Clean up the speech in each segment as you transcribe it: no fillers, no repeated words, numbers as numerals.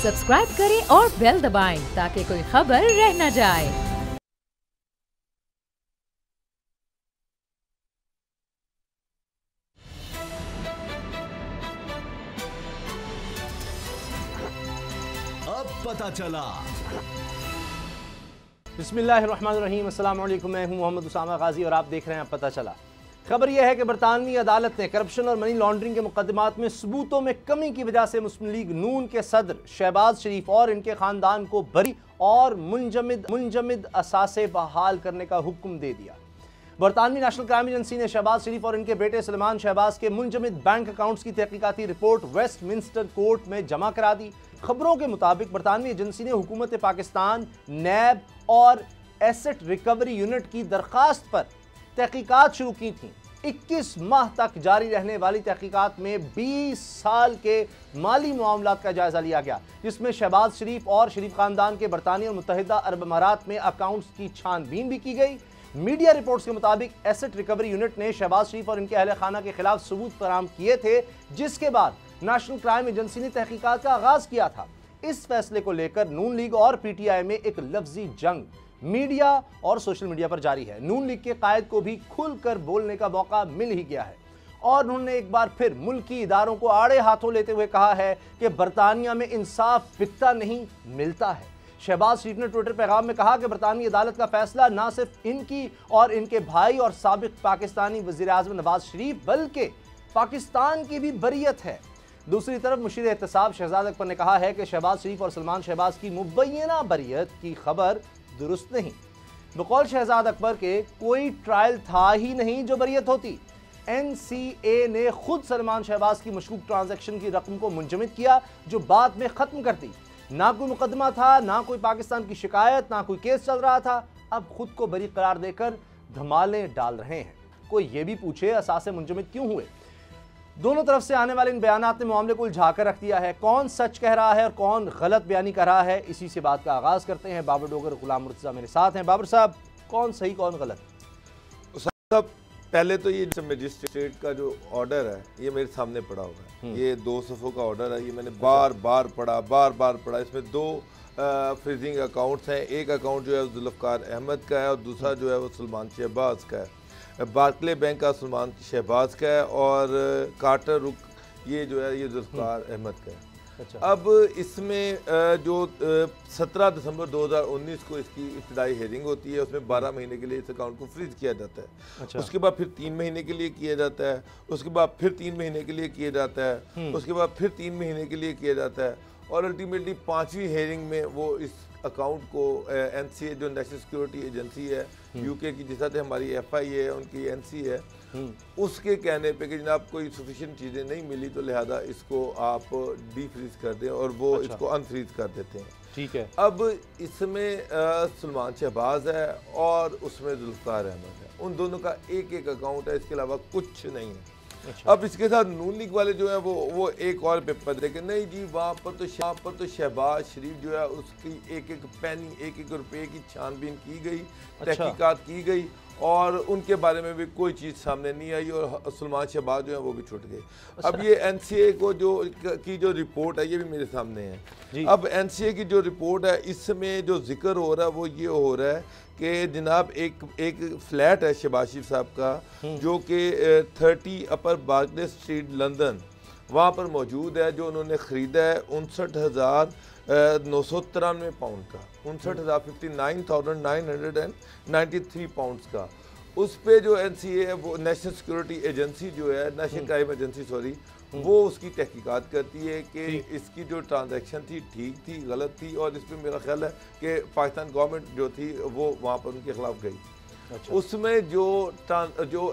Subscribe करें और bell दबाएं ताकि कोई खबर रह न जाए। अब पता चला। बिस्मिल्लाहिर्रहमानिर्रहीम, अस्सलाम वालेकुम। मैं हूं मोहम्मद उसामा गाजी और आप देख रहे हैं अब पता चला। खबर यह है कि बरतानवी अदालत ने करप्शन और मनी लॉन्ड्रिंग के मुकदमात में सबूतों में कमी की वजह से मुस्लिम लीग नून के सदर शहबाज शरीफ और इनके खानदान को बरी और मुंजमद असासे बहाल करने का हुक्म दे दिया। बरतानवी नेशनल क्राइम एजेंसी ने शहबाज शरीफ और इनके बेटे सलमान शहबाज के मुंजमद बैंक अकाउंट्स की तहकीकाती रिपोर्ट वेस्टमिंस्टर कोर्ट में जमा करा दी। खबरों के मुताबिक बरतानवी एजेंसी ने हुकूमत पाकिस्तान, नैब और एसेट रिकवरी यूनिट की दरखास्त पर तहकीकात शुरू की थी। 21 माह तक जारी रहने वाली तहकीकात में 20 साल के माली मामलात का जायजा लिया गया, जिसमें शहबाज शरीफ और शरीफ खानदान के बरतानिया और मुत्तहिदा अरब अमारात में अकाउंट्स की छानबीन भी की गई। मीडिया रिपोर्ट्स के मुताबिक एसेट रिकवरी यूनिट ने शहबाज शरीफ और इनके अहले खाना के खिलाफ सबूत फराहम किए थे, जिसके बाद नेशनल क्राइम एजेंसी ने तहकीकात का आगाज किया था। इस फैसले को लेकर नून लीग और पीटीआई में एक लफ्जी जंग मीडिया और सोशल मीडिया पर जारी है। नून लीग के कायद को भी खुलकर बोलने का मौका मिल ही गया है और उन्होंने एक बार फिर मुल्की इदारों को आड़े हाथों लेते हुए कहा है कि बरतानिया में इंसाफ बिकता नहीं, मिलता है। शहबाज शरीफ ने ट्विटर पैगाम में कहा कि बरतानवी अदालत का फैसला न सिर्फ इनकी और इनके भाई और साबिक पाकिस्तानी वज़ीर आज़म नवाज शरीफ बल्कि पाकिस्तान की भी बरियत है। दूसरी तरफ मुशीर एहतसाब शहजाद अकबर ने कहा है कि शहबाज शरीफ और सलमान शहबाज की मुबैना बरियत की खबर दुरुस्त नहीं। बकौल शहजाद अकबर के कोई ट्रायल था ही नहीं जो बरियत होती। एनसीए ने खुद सलमान शहबाज की मशकूक ट्रांजैक्शन की रकम को मुंजमद किया, जो बाद में खत्म कर दी। ना कोई मुकदमा था, ना कोई पाकिस्तान की शिकायत, ना कोई केस चल रहा था। अब खुद को बरी करार देकर धमाले डाल रहे हैं। कोई ये भी पूछे असासे मुंजमद क्यों हुए। दोनों तरफ से आने वाले इन बयानात ने मामले को उलझा कर रख दिया है। कौन सच कह रहा है और कौन गलत बयानी कर रहा है, इसी से बात का आगाज करते हैं। बाबर डोगर, गुलाम मुर्तज़ा मेरे साथ हैं। बाबर साहब, कौन सही कौन गलत? साहब, पहले तो ये मजिस्ट्रेट का जो ऑर्डर है ये मेरे सामने पड़ा हुआ है। ये 2 सफ़ों का ऑर्डर है। ये मैंने बार बार पढ़ा। इसमें 2 फ्रीजिंग अकाउंट्स हैं। एक अकाउंट जो है जुल्फ़कार अहमद का है और दूसरा जो है वो सलमान शहबाज का है। बार्कले बैंक का सलमान शहबाज का है और कार्टर रुक ये जो है ये जुल्फ़कार अहमद का है। अच्छा। अब इसमें जो 17 दिसंबर 2019 को इसकी इब्तिदाई हेयरिंग होती है, उसमें 12 महीने के लिए इस अकाउंट को फ्रीज किया जाता है। अच्छा। उसके बाद फिर 3 महीने के लिए किया जाता है, उसके बाद फिर 3 महीने के लिए किया जाता है, उसके बाद फिर 3 महीने के लिए किया जाता है और अल्टीमेटली 5वीं हेयरिंग में वो इस अकाउंट को एनसीए जो नेशनल सिक्योरिटी एजेंसी है यूके की, जिस तरह हमारी एफआई है उनकी एनसी है, उसके कहने पे कि जनाब कोई सफिशिएंट चीज़ें नहीं मिली तो लिहाजा इसको आप डी फ्रीज कर दें और वो अच्छा। इसको अनफ्रीज कर देते हैं। ठीक है। अब इसमें सलमान शहबाज है और उसमें जुल्फ़कार अहमद है। उन दोनों का एक एक अकाउंट है, इसके अलावा कुछ नहीं है। अच्छा। अब इसके साथ नून लीग वाले जो है वो एक और पेपर दे के नहीं जी वहाँ पर तो शहबाज शरीफ जो है उसकी एक एक पैनी, एक एक रुपये की छानबीन की गई, तहकीकात की गई और उनके बारे में भी कोई चीज़ सामने नहीं आई और सलमान शहबाज जो है वो भी छूट गए। अच्छा। अब ये एनसीए को जो रिपोर्ट है ये भी मेरे सामने है। अब एनसीए की जो रिपोर्ट है इसमें जो जिक्र हो रहा है वो ये हो रहा है कि जनाब एक फ्लैट है शहबाज शरीफ साहब का जो कि 30 अपर बार्कले स्ट्रीट लंदन वहाँ पर मौजूद है, जो उन्होंने ख़रीदा है 59,993 पाउंड का, 59,993 पाउंड्स का। उस पे जो एनसीए है वो नेशनल सिक्योरिटी एजेंसी जो है, नेशनल क्राइम एजेंसी सॉरी, वो उसकी तहकीकात करती है कि इसकी जो ट्रांजैक्शन थी ठीक थी, गलत थी और इस पर मेरा ख्याल है कि पाकिस्तान गवर्नमेंट जो थी वो वहाँ पर उनके खिलाफ गई। अच्छा। उसमें जो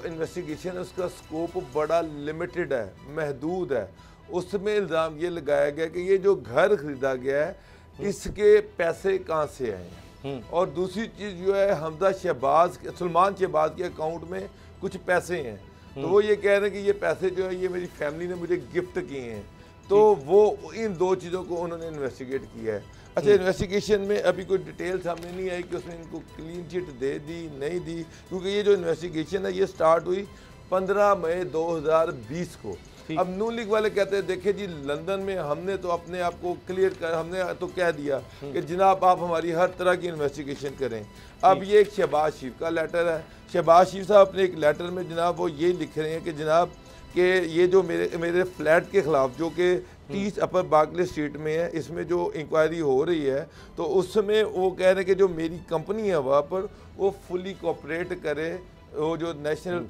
इन्वेस्टिगेशन है उसका स्कोप बड़ा लिमिटेड है, महदूद है। उसमें इल्ज़ाम ये लगाया गया कि ये जो घर खरीदा गया है इसके पैसे कहाँ से आए हैं और दूसरी चीज़ जो है हमजा शहबाज, सलमान शहबाज के अकाउंट में कुछ पैसे हैं तो वो ये कह रहे हैं कि ये पैसे जो है ये मेरी फैमिली ने मुझे गिफ्ट किए हैं। तो वो इन 2 चीज़ों को उन्होंने इन्वेस्टिगेट किया है। अच्छा, इन्वेस्टिगेशन में अभी कोई डिटेल सामने नहीं आई कि उसने इनको क्लीन चिट दे दी नहीं दी, क्योंकि ये जो इन्वेस्टिगेशन है ये स्टार्ट हुई 15 मई 2020 को। अब नून लीग वाले कहते हैं देखिए जी लंदन में हमने तो अपने आप को क्लियर कर, हमने तो कह दिया कि जनाब आप हमारी हर तरह की इन्वेस्टिगेशन करें। अब ये एक शहबाज शरीफ का लेटर है, शहबाज शरीफ साहब अपने एक लेटर में जनाब वो ये लिख रहे हैं कि जनाब कि ये जो मेरे फ्लैट के ख़िलाफ़ जो कि 30 अपर बार्कले स्ट्रीट में है, इसमें जो इंक्वायरी हो रही है तो उसमें वो कह रहे हैं कि जो मेरी कंपनी है वहाँ पर वो फुली कोऑपरेट करे वो जो नेशनल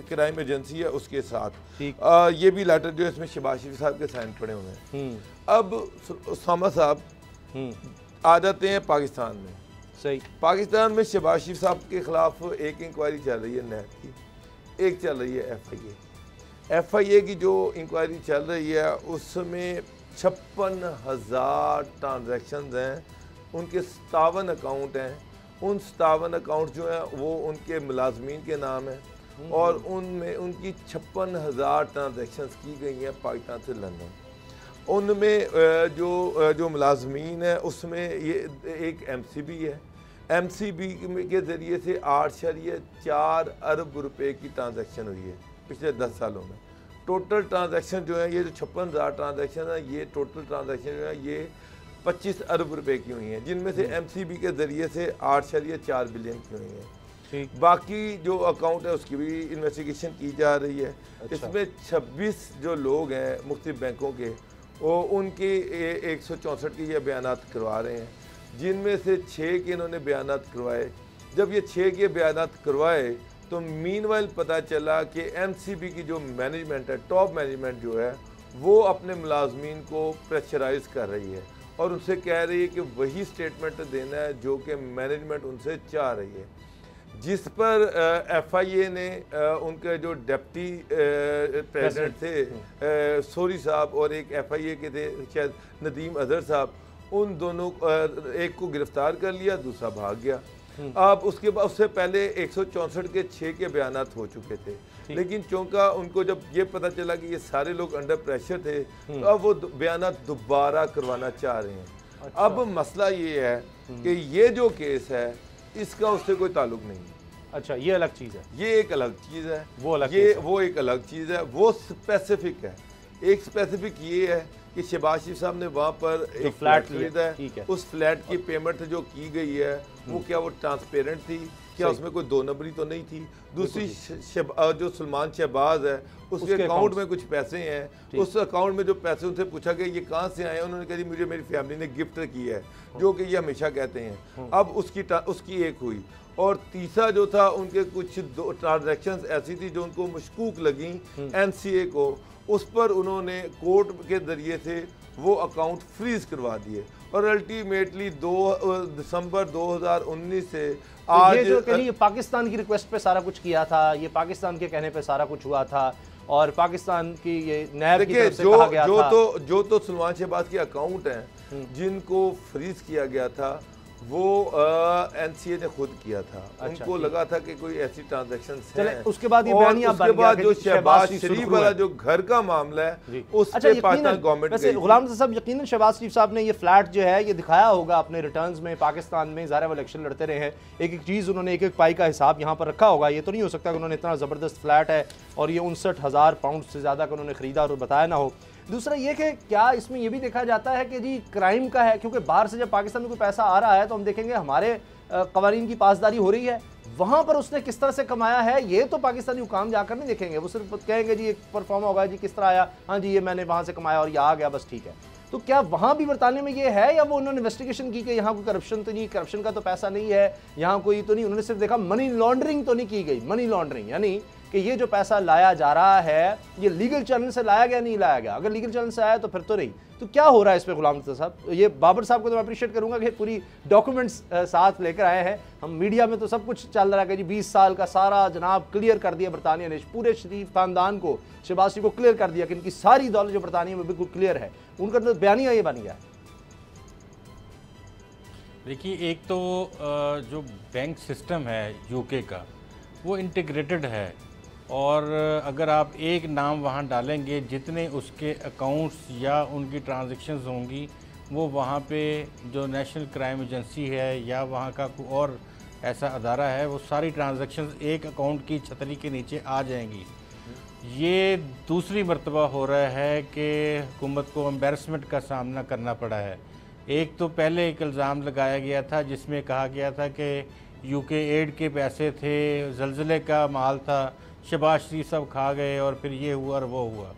क्राइम एजेंसी है उसके साथ। ये भी लेटर जो है इसमें शहबाज शरीफ साहब के साइन पड़े हुए हैं। अब उसामा साहब आ जाते हैं पाकिस्तान में। सही, पाकिस्तान में शहबाज शरीफ साहब के खिलाफ एक इंक्वायरी चल रही है नैब की, एक चल रही है FIA की जो इंक्वायरी चल रही है उसमें 56,000 ट्रांजैक्शंस हैं, उनके 57 अकाउंट हैं। उन 57 अकाउंट जो हैं वो उनके मुलाजमीन के नाम हैं और उनमें उनकी 56,000 ट्रांजैक्शंस की गई हैं पाकिस्तान से लंदन। उनमें जो मुलाजमीन है उसमें ये एक MCB है, MCB के ज़रिए से 8.4 अरब रुपए की ट्रांजैक्शन हुई है पिछले 10 सालों में। टोटल ट्रांजैक्शन जो है ये जो 56,000 ट्रांजैक्शन है ये टोटल ट्रांजैक्शन जो है ये 25 अरब रुपए की हुई हैं, जिनमें से MCB के ज़रिए से 8.4 बिलियन की हुई हैं। बाकी जो अकाउंट है उसकी भी इन्वेस्टिगेशन की जा रही है। इसमें 26 जो लोग हैं मुख्तलिफ बैंकों के वो उनके 164 के ये बयानात करवा रहे हैं, जिनमें से 6 के इन्होंने बयानात करवाए। जब ये 6 के बयानात करवाए तो मीनवाइल पता चला कि MCB की जो मैनेजमेंट है, टॉप मैनेजमेंट जो है वो अपने मुलाजमीन को प्रेशराइज कर रही है और उनसे कह रही है कि वही स्टेटमेंट देना है जो कि मैनेजमेंट उनसे चाह रही है, जिस पर FIA ने उनके जो डिप्टी प्रेसिडेंट थे सोरी साहब और एक FIA के थे शायद नदीम अजहर साहब, उन दोनों एक को गिरफ्तार कर लिया, दूसरा भाग गया। अब उसके बाद उससे पहले 164 के 6 के बयानात हो चुके थे, लेकिन चूंकि उनको जब ये पता चला कि ये सारे लोग अंडर प्रेशर थे तो अब वो बयानात दोबारा करवाना चाह रहे हैं। अब मसला ये है कि ये जो केस है इसका उससे कोई ताल्लुक नहीं है। अच्छा, ये अलग चीज़ है, ये एक अलग चीज़ है, वो अलग वो एक अलग चीज़ है, वो स्पेसिफिक है। एक स्पेसिफिक ये है कि शहबाज शरीफ साहब ने वहाँ पर एक फ्लैट खरीदा है, उस फ्लैट की पेमेंट जो की गई है वो क्या वो ट्रांसपेरेंट थी, क्या उसमें कोई 2 नंबरी तो नहीं थी। दूसरी जो सलमान शहबाज है उसके अकाउंट में कुछ पैसे हैं, उस अकाउंट में जो पैसे उनसे पूछा गया ये कहाँ से आए, उन्होंने कहा मुझे मेरी फैमिली ने गिफ्ट की है, जो कि ये हमेशा कहते हैं। अब उसकी एक हुई और तीसरा जो था उनके कुछ 2 ट्रांजैक्शंस ऐसी थी जो उनको मशकूक लगी NCA को, उस पर उन्होंने कोर्ट के ज़रिए से वो अकाउंट फ्रीज करवा दिए और अल्टीमेटली 2 दिसंबर 2019 से आज ये जो कहीं पाकिस्तान की रिक्वेस्ट पे सारा कुछ किया था, ये पाकिस्तान के कहने पे सारा कुछ हुआ था और पाकिस्तान की ये नैब की तरफ से कहा गया था। जो तो सलमान शहबाज के अकाउंट हैं जिनको फ्रीज किया गया था वो NCA ने खुद किया था। उनको लगा था कि कोई ऐसी ट्रांजैक्शन है। उसके बाद ये बयानी उसके बाद जो शहबाज शरीफ वाला जो घर का मामला है उस पे पाकिस्तान गवर्नमेंट वैसे गुलाम साहब यकीनन शहबाज शरीफ साहब ने ये फ्लैट जो है ये दिखाया होगा अपने रिटर्न्स में, पाकिस्तान में ज़ाहिर वो इलेक्शन लड़ते रहे हैं, एक एक चीज़ उन्होंने एक एक पाई का हिसाब यहाँ पर रखा होगा। ये तो नहीं हो सकता कि उन्होंने इतना ज़बरदस्त फ्लैट है और ये 59,000 पाउंड से ज़्यादा का उन्होंने ख़रीदा और बताया ना हो। दूसरा ये कि क्या इसमें ये भी देखा जाता है कि जी क्राइम का है, क्योंकि बाहर से जब पाकिस्तान में कोई पैसा आ रहा है तो हम देखेंगे हमारे कवानीन की पासदारी हो रही है, वहाँ पर उसने किस तरह से कमाया है ये तो पाकिस्तानी हुकाम जाकर नहीं देखेंगे, वो सिर्फ कहेंगे जी एक परफॉर्म होगा जी किस तरह आया, हाँ जी ये मैंने वहाँ से कमाया और ये आ गया बस ठीक है। तो क्या वहाँ भी बरतानिया में ये है या वो उन्होंने इन्वेस्टिगेशन की कि यहाँ कोई करप्शन तो नहीं, करप्शन का तो पैसा नहीं है यहाँ कोई तो नहीं, उन्होंने सिर्फ देखा मनी लॉन्ड्रिंग तो नहीं की गई, मनी लॉन्ड्रिंग यानी कि ये जो पैसा लाया जा रहा है ये लीगल चैनल से लाया गया नहीं लाया गया, अगर लीगल चैनल से आया तो फिर तो नहीं। तो क्या हो रहा है इस पे गुलाम साहब? ये बाबर साहब को तो मैं अप्रिशिएट करूंगा कि पूरी डॉक्यूमेंट्स साथ लेकर आए हैं। हम मीडिया में तो सब कुछ चल रहा है कि जी 20 साल का सारा जनाब क्लियर कर दिया बरतानिया ने, पूरे शरीफ खानदान को, शहबाज शरीफ को क्लियर कर दिया कि इनकी सारी दौलत जो बरतानिया में बिल्कुल क्लियर है, उनका तो बयानिया ये बन गया। देखिए एक तो जो बैंक सिस्टम है UK का वो इंटीग्रेटेड है और अगर आप एक नाम वहाँ डालेंगे जितने उसके अकाउंट्स या उनकी ट्रांजैक्शंस होंगी वो वहाँ पे जो नेशनल क्राइम एजेंसी है या वहाँ का कोई और ऐसा अदारा है वो सारी ट्रांजैक्शंस एक अकाउंट की छतरी के नीचे आ जाएंगी। ये दूसरी मर्तबा हो रहा है कि हुकूमत को एम्बेरसमेंट का सामना करना पड़ा है। एक तो पहले एक इल्ज़ाम लगाया गया था जिसमें कहा गया था कि यूके एड के पैसे थे, ज़लज़ले का माल था, शहबाज शरीफ सब खा गए और फिर ये हुआ और वो हुआ।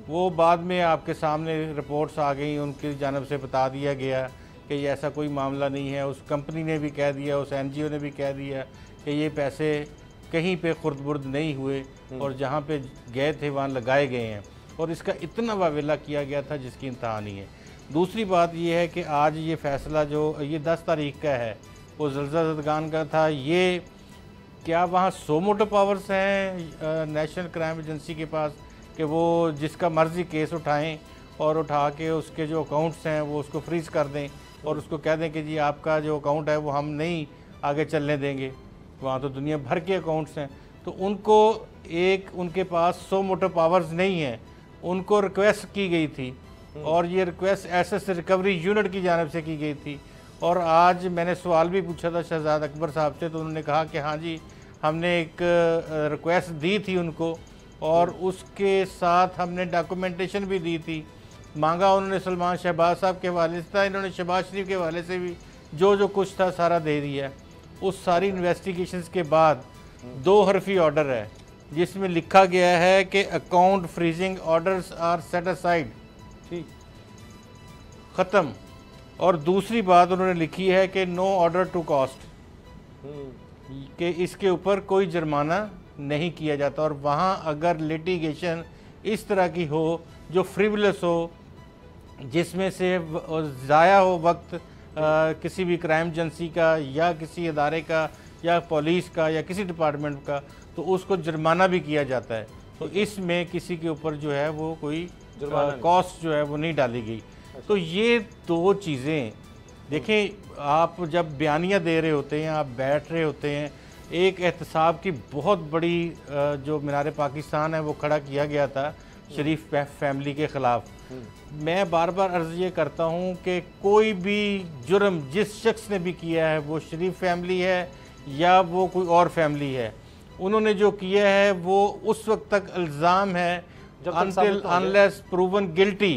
वो बाद में आपके सामने रिपोर्ट्स आ गई, उनकी जानब से बता दिया गया कि ये ऐसा कोई मामला नहीं है। उस कंपनी ने भी कह दिया, उस NGO ने भी कह दिया कि ये पैसे कहीं पे खुर्द-बुर्द नहीं हुए और जहाँ पे गए थे वहाँ लगाए गए हैं, और इसका इतना वावेला किया गया था जिसकी इंतहा नहीं है। दूसरी बात ये है कि आज ये फ़ैसला जो ये 10 तारीख का है वो ज़लज़ला ज़दगान का था। ये क्या वहाँ 100 मोटो पावर्स हैं नेशनल क्राइम एजेंसी के पास कि वो जिसका मर्ज़ी केस उठाएं और उठा के उसके जो अकाउंट्स हैं वो उसको फ्रीज़ कर दें और उसको कह दें कि जी आपका जो अकाउंट है वो हम नहीं आगे चलने देंगे। वहाँ तो दुनिया भर के अकाउंट्स हैं, तो उनको उनके पास 100 मोटो पावर्स नहीं है। उनको रिक्वेस्ट की गई थी और ये रिक्वेस्ट एसएस रिकवरी यूनिट की जानिब से की गई थी। और आज मैंने सवाल भी पूछा था शहजाद अकबर साहब से, तो उन्होंने कहा कि हाँ जी हमने एक रिक्वेस्ट दी थी उनको और उसके साथ हमने डॉक्यूमेंटेशन भी दी थी। मांगा उन्होंने सलमान शहबाज साहब के हवाले से था, इन्होंने शहबाज शरीफ के हवाले से भी जो कुछ था सारा दे दिया। उस सारी इन्वेस्टिगेशंस के बाद 2 हरफी ऑर्डर है जिसमें लिखा गया है कि account freezing orders are set aside, ठीक, ख़त्म। और दूसरी बात उन्होंने लिखी है कि नो ऑर्डर टू कॉस्ट, कि इसके ऊपर कोई जुर्माना नहीं किया जाता। और वहाँ अगर लिटिगेशन इस तरह की हो जो फ्रिवलेस हो, जिसमें से ज़ाया हो वक्त किसी भी क्राइम एजेंसी का या किसी अदारे का या पुलिस का या किसी डिपार्टमेंट का, तो उसको जुर्माना भी किया जाता है। तो इसमें किसी के ऊपर जो है वो कोई कॉस्ट जो है वो नहीं डाली गई। तो ये 2 चीज़ें देखें, आप जब बयानियाँ दे रहे होते हैं, आप बैठ रहे होते हैं, एक एहतसाब की बहुत बड़ी जो मीनार पाकिस्तान है वो खड़ा किया गया था शरीफ फैमिली के ख़िलाफ़। मैं बार बार अर्ज़ ये करता हूँ कि कोई भी जुर्म जिस शख्स ने भी किया है, वो शरीफ फैमिली है या वो कोई और फैमिली है, उन्होंने जो किया है वो उस वक्त तक इल्ज़ाम है until unless proven guilty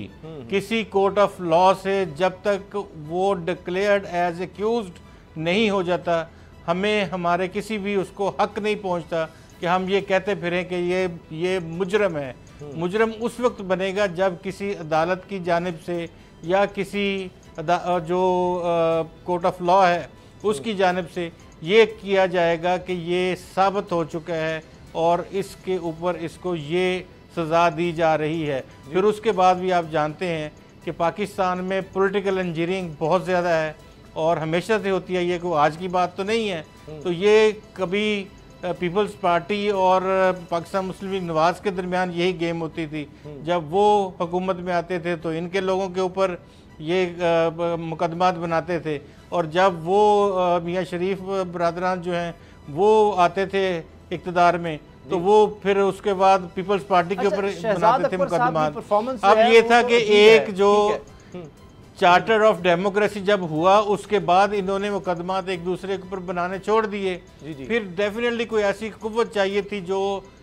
किसी कोर्ट ऑफ लॉ से, जब तक वो डिक्लेयर्ड एज एक्यूज्ड नहीं हो जाता, हमें हमारे किसी भी उसको हक नहीं पहुंचता कि हम ये कहते फिरें कि ये मुजरम है। मुजरम उस वक्त बनेगा जब किसी अदालत की जानिब से या किसी जो कोर्ट ऑफ लॉ है उसकी जानिब से ये किया जाएगा कि ये साबित हो चुका है और इसके ऊपर इसको ये सज़ा दी जा रही है। फिर उसके बाद भी आप जानते हैं कि पाकिस्तान में पॉलिटिकल इंजीनियरिंग बहुत ज़्यादा है और हमेशा से होती है, ये कोई आज की बात तो नहीं है। तो ये कभी पीपल्स पार्टी और पाकिस्तान मुस्लिम लीग नवाज़ के दरमियान यही गेम होती थी। जब वो हुकूमत में आते थे तो इनके लोगों के ऊपर ये मुकदमात बनाते थे, और जब वो मियाँ शरीफ बरदरान जो हैं वो आते थे इक़्तिदार में, तो वो फिर उसके बाद पीपल्स पार्टी के ऊपर बनाते थे मुकदमात। अब ये था कि एक जो चार्टर ऑफ डेमोक्रेसी जब हुआ उसके बाद इन्होंने मुकदमात एक दूसरे के ऊपर बनाने छोड़ दिए। फिर डेफिनेटली कोई ऐसी कुव्वत चाहिए थी जो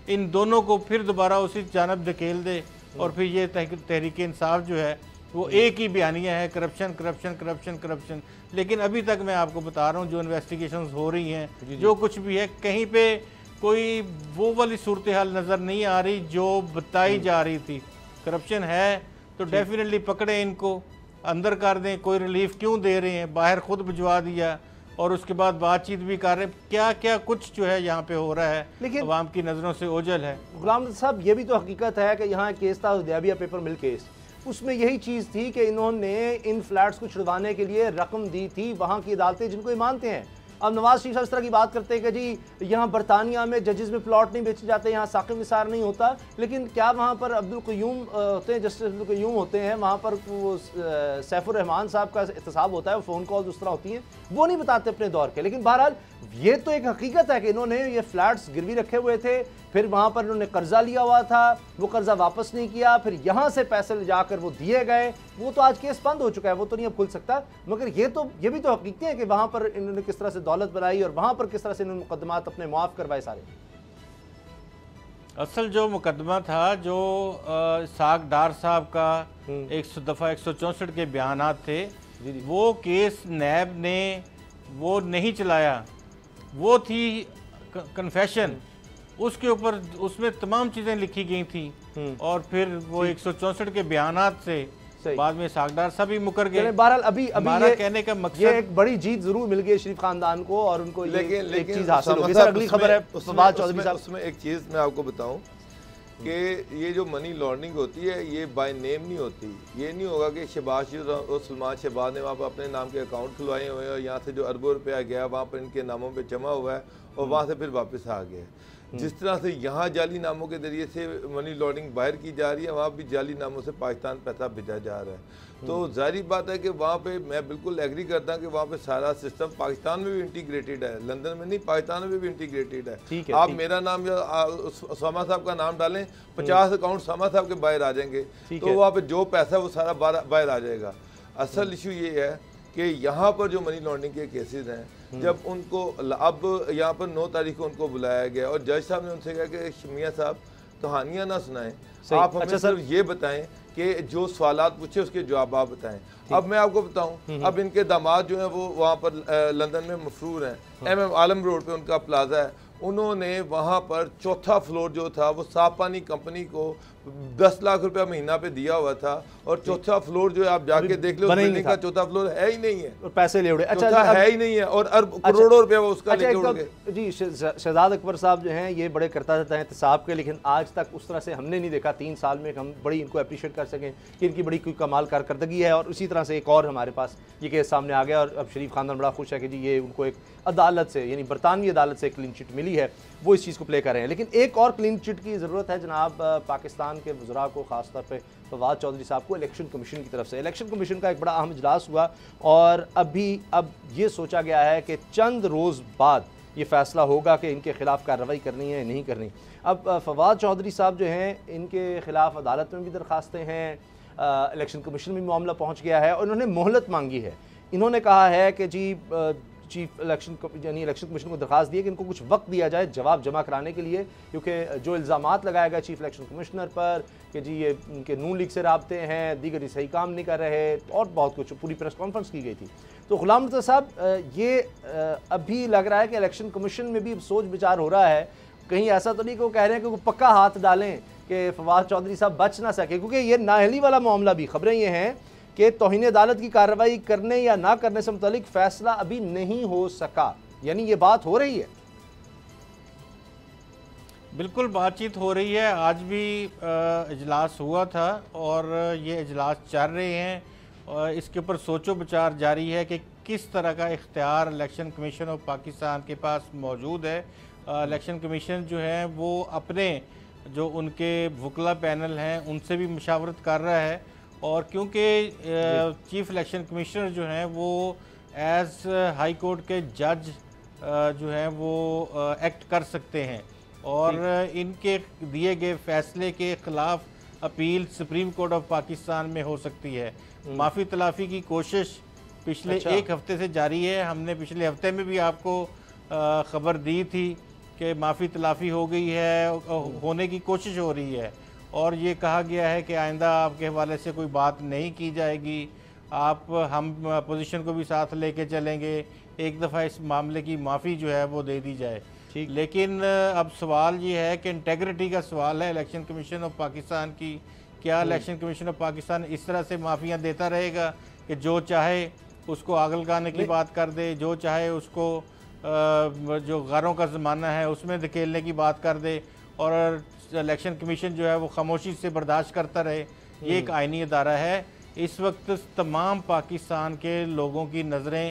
इन दोनों को फिर दोबारा उसी जानब धकेल दे, और फिर ये तहरीक इंसाफ जो है वो एक ही बयानिया है, करप्शन करप्शन करप्शन करप्शन। लेकिन अभी तक मैं आपको बता रहा हूँ जो इन्वेस्टिगेशंस हो रही हैं, जो कुछ भी है, कहीं पे कोई वो वाली सूरत हाल नज़र नहीं आ रही जो बताई जा रही थी। करप्शन है तो डेफिनेटली पकड़े, इनको अंदर कर दें। कोई रिलीफ क्यों दे रहे हैं, बाहर खुद भिजवा दिया और उसके बाद बातचीत भी कर रहे हैं। क्या क्या कुछ जो है यहाँ पे हो रहा है, लेकिन अवाम की नज़रों से ओझल है। गुलाम साहब, ये भी तो हकीकत है कि यहाँ केस था हुदैबिया पेपर मिल केस, उसमें यही चीज़ थी कि इन्होंने इन फ्लैट्स को छुड़वाने के लिए रकम दी थी वहाँ की अदालतें जिनको ये मानते हैं। अब नवाज शरीफ इस तरह की बात करते हैं कि जी यहाँ बरतानिया में जजेस में प्लॉट नहीं बेचे जाते, यहाँ साकिब निसार नहीं होता, लेकिन क्या वहाँ पर अब्दुल क़य्यूम होते हैं, जस्टिस अब्दुल क़य्यूम होते हैं, वहाँ पर वो सैफुर रहमान साहब का एहतसाब होता है, वो फ़ोन कॉल्स उस तरह होती हैं, वो नहीं बताते अपने दौर के। लेकिन बहरहाल ये तो एक हकीकत है कि इन्होंने ये फ्लैट्स गिरवी रखे हुए थे, फिर वहाँ पर इन्होंने कर्जा लिया हुआ था, वो कर्जा वापस नहीं किया, फिर यहाँ से पैसे ले जाकर वो दिए गए। वो तो आज केस बंद हो चुका है, वो तो नहीं अब खुल सकता। मगर ये भी तो हकीकतें हैं कि वहाँ पर इन्होंने किस तरह से दौलत बनाई और वहाँ पर किस तरह से इन्होंने मुकदमात अपने मुआफ़ करवाए सारे। असल जो मुकदमा था, जो इसाक डार साहब का 164 के बयानात थे, वो केस नैब ने वो नहीं चलाया, वो थी कन्फेशन, उसके ऊपर उसमें तमाम चीज़ें लिखी गई थी और फिर वो 164 के बयानात से बाद में सागदार साहब भी मुकर गए। बहरहाल अभी हमारा कहने का मकसद, ये एक बड़ी जीत जरूर मिल गई शरीफ खानदान को और उनको लेकिन एक चीज हासिल हो गई। सर अगली खबर है फवाद चौधरी साहब। उसमें एक चीज़ मैं आपको बताऊं कि ये जो मनी लॉन्ड्रिंग होती है ये बाय नेम नहीं होती। ये नहीं होगा कि शहबाज और सलमान शहबाज ने वहाँ पर अपने नाम के अकाउंट खुलवाए हुए हैं और यहाँ से जो अरबों रुपया गया वहाँ पर इनके नामों पे जमा हुआ है और वहाँ से फिर वापस आ गया। जिस तरह से यहाँ जाली नामों के जरिए से मनी लॉन्ड्रिंग बाहर की जा रही है, वहाँ भी जाली नामों से पाकिस्तान पैसा भेजा जा रहा है। तो जाहिर बात है कि वहाँ पे मैं बिल्कुल एग्री करता हूँ कि वहाँ पे सारा सिस्टम पाकिस्तान में भी इंटीग्रेटेड है, लंदन में नहीं पाकिस्तान में भी इंटीग्रेटेड है। आप मेरा नाम या उसामा साहब का नाम डालें, 50 अकाउंट उसामा साहब के बाहर आ जाएंगे, तो वहाँ पे जो पैसा है वो सारा बाहर आ जाएगा। असल इशू ये है कि यहाँ पर जो मनी लॉन्ड्रिंग के केसेस हैं, जब उनको अब यहाँ पर 9 तारीख को उनको बुलाया गया और जज साहब ने उनसे कहा कि मियां साहब कहानियाँ ना सुनाएं, आप हमें सिर्फ ये बताएं कि जो सवालात पूछे उसके जवाब आप बताएं। अब मैं आपको बताऊं, अब इनके दामाद जो हैं वो वहाँ पर लंदन में मफरूर हैं, MM आलम रोड पे उनका प्लाजा है। उन्होंने वहाँ पर चौथा फ्लोर जो था वो साफ पानी कंपनी को 10 लाख रुपया महीना पे दिया हुआ था और चौथा फ्लोर जो है आप जाके देख लो, बिल्डिंग का चौथा फ्लोर है ही नहीं है और पैसे ले उड़े। अच्छा है ही नहीं है और करोड़ों रुपया वो उसका लेके उड़ गए। जी शहजाद अकबर साहब जो हैं ये बड़े करता रहता है एहतसाब के, लेकिन आज तक उस तरह से हमने नहीं देखा 3 साल में हम बड़ी इनको अप्रिशिएट कर सकें कि इनकी बड़ी कोई कमाल कारकर्दगी है। और उसी तरह से एक और हमारे पास ये केस सामने आ गया और अब शरीफ खानदान बड़ा खुश है कि जी ये उनको एक अदालत से यानी बरतानवी अदालत से क्लीन चिट मिली है, वो इस चीज़ को प्ले कर रहे हैं। लेकिन एक और क्लीन चिट की ज़रूरत है जनाब पाकिस्तान के वज़रा को, ख़ासतौर पे फवाद चौधरी साहब को इलेक्शन कमीशन की तरफ से। इलेक्शन कमीशन का एक बड़ा अहम इजलास हुआ और अब ये सोचा गया है कि चंद रोज़ बाद ये फैसला होगा कि इनके खिलाफ कार्रवाई करनी है नहीं करनी। अब फवाद चौधरी साहब जो हैं इनके खिलाफ अदालत में भी दरखास्तें हैं, इलेक्शन कमीशन में मामला पहुँच गया है और इन्होंने मोहलत मांगी है। इन्होंने कहा है कि जी चीफ इलेक्शन यानी इलेक्शन कमीशन को दरखास्त दी है कि इनको कुछ वक्त दिया जाए जवाब जमा कराने के लिए, क्योंकि जो इल्ज़ामात लगाया गया चीफ इलेक्शन कमिश्नर पर कि जी ये इनके नून लीग से राब्ते हैं, दीगर सही काम नहीं कर रहे और बहुत कुछ, पूरी प्रेस कॉन्फ्रेंस की गई थी। तो गुलाम नबी साहब ये अभी लग रहा है कि इलेक्शन कमीशन में भी सोच विचार हो रहा है, कहीं ऐसा तो नहीं कि वो कह रहे हैं कि वो पक्का हाथ डालें कि फवाद चौधरी साहब बच ना सके, क्योंकि ये नाअहली वाला मामला भी खबरें ये हैं कि तौहीन अदालत की कार्रवाई करने या ना करने से मुतालिक फैसला अभी नहीं हो सका, यानी ये बात हो रही है। बिल्कुल बातचीत हो रही है, आज भी इजलास हुआ था और ये इजलास चल रहे हैं और इसके ऊपर सोचो विचार जारी है कि किस तरह का इख्तियार इलेक्शन कमीशन ऑफ पाकिस्तान के पास मौजूद है। इलेक्शन कमीशन जो है वो अपने जो उनके वकला पैनल हैं उनसे भी मुशावरत कर रहा है और क्योंकि चीफ इलेक्शन कमिश्नर जो हैं वो एज हाई कोर्ट के जज जो हैं वो एक्ट कर सकते हैं और इनके दिए गए फैसले के ख़िलाफ़ appeal supreme court of Pakistan में हो सकती है। माफ़ी तलाफ़ी की कोशिश पिछले एक हफ़्ते से जारी है। हमने पिछले हफ्ते में भी आपको ख़बर दी थी कि माफ़ी तलाफ़ी हो गई है, होने की कोशिश हो रही है और ये कहा गया है कि आइंदा आपके हवाले से कोई बात नहीं की जाएगी, हम अपोजिशन को भी साथ लेके चलेंगे, एक दफ़ा इस मामले की माफ़ी जो है वो दे दी जाए। ठीक, लेकिन अब सवाल ये है कि इंटेग्रिटी का सवाल है इलेक्शन कमीशन ऑफ पाकिस्तान की। क्या इलेक्शन कमीशन ऑफ पाकिस्तान इस तरह से माफ़ियाँ देता रहेगा कि जो चाहे उसको आग लगाने की बात कर दे, जो चाहे उसको जो गैरों का ज़माना है उसमें धकेलने की बात कर दे और इलेक्शन कमीशन जो है वो खामोशी से बर्दाश्त करता रहे? ये एक आइनी अदारा है। इस वक्त तमाम पाकिस्तान के लोगों की नज़रें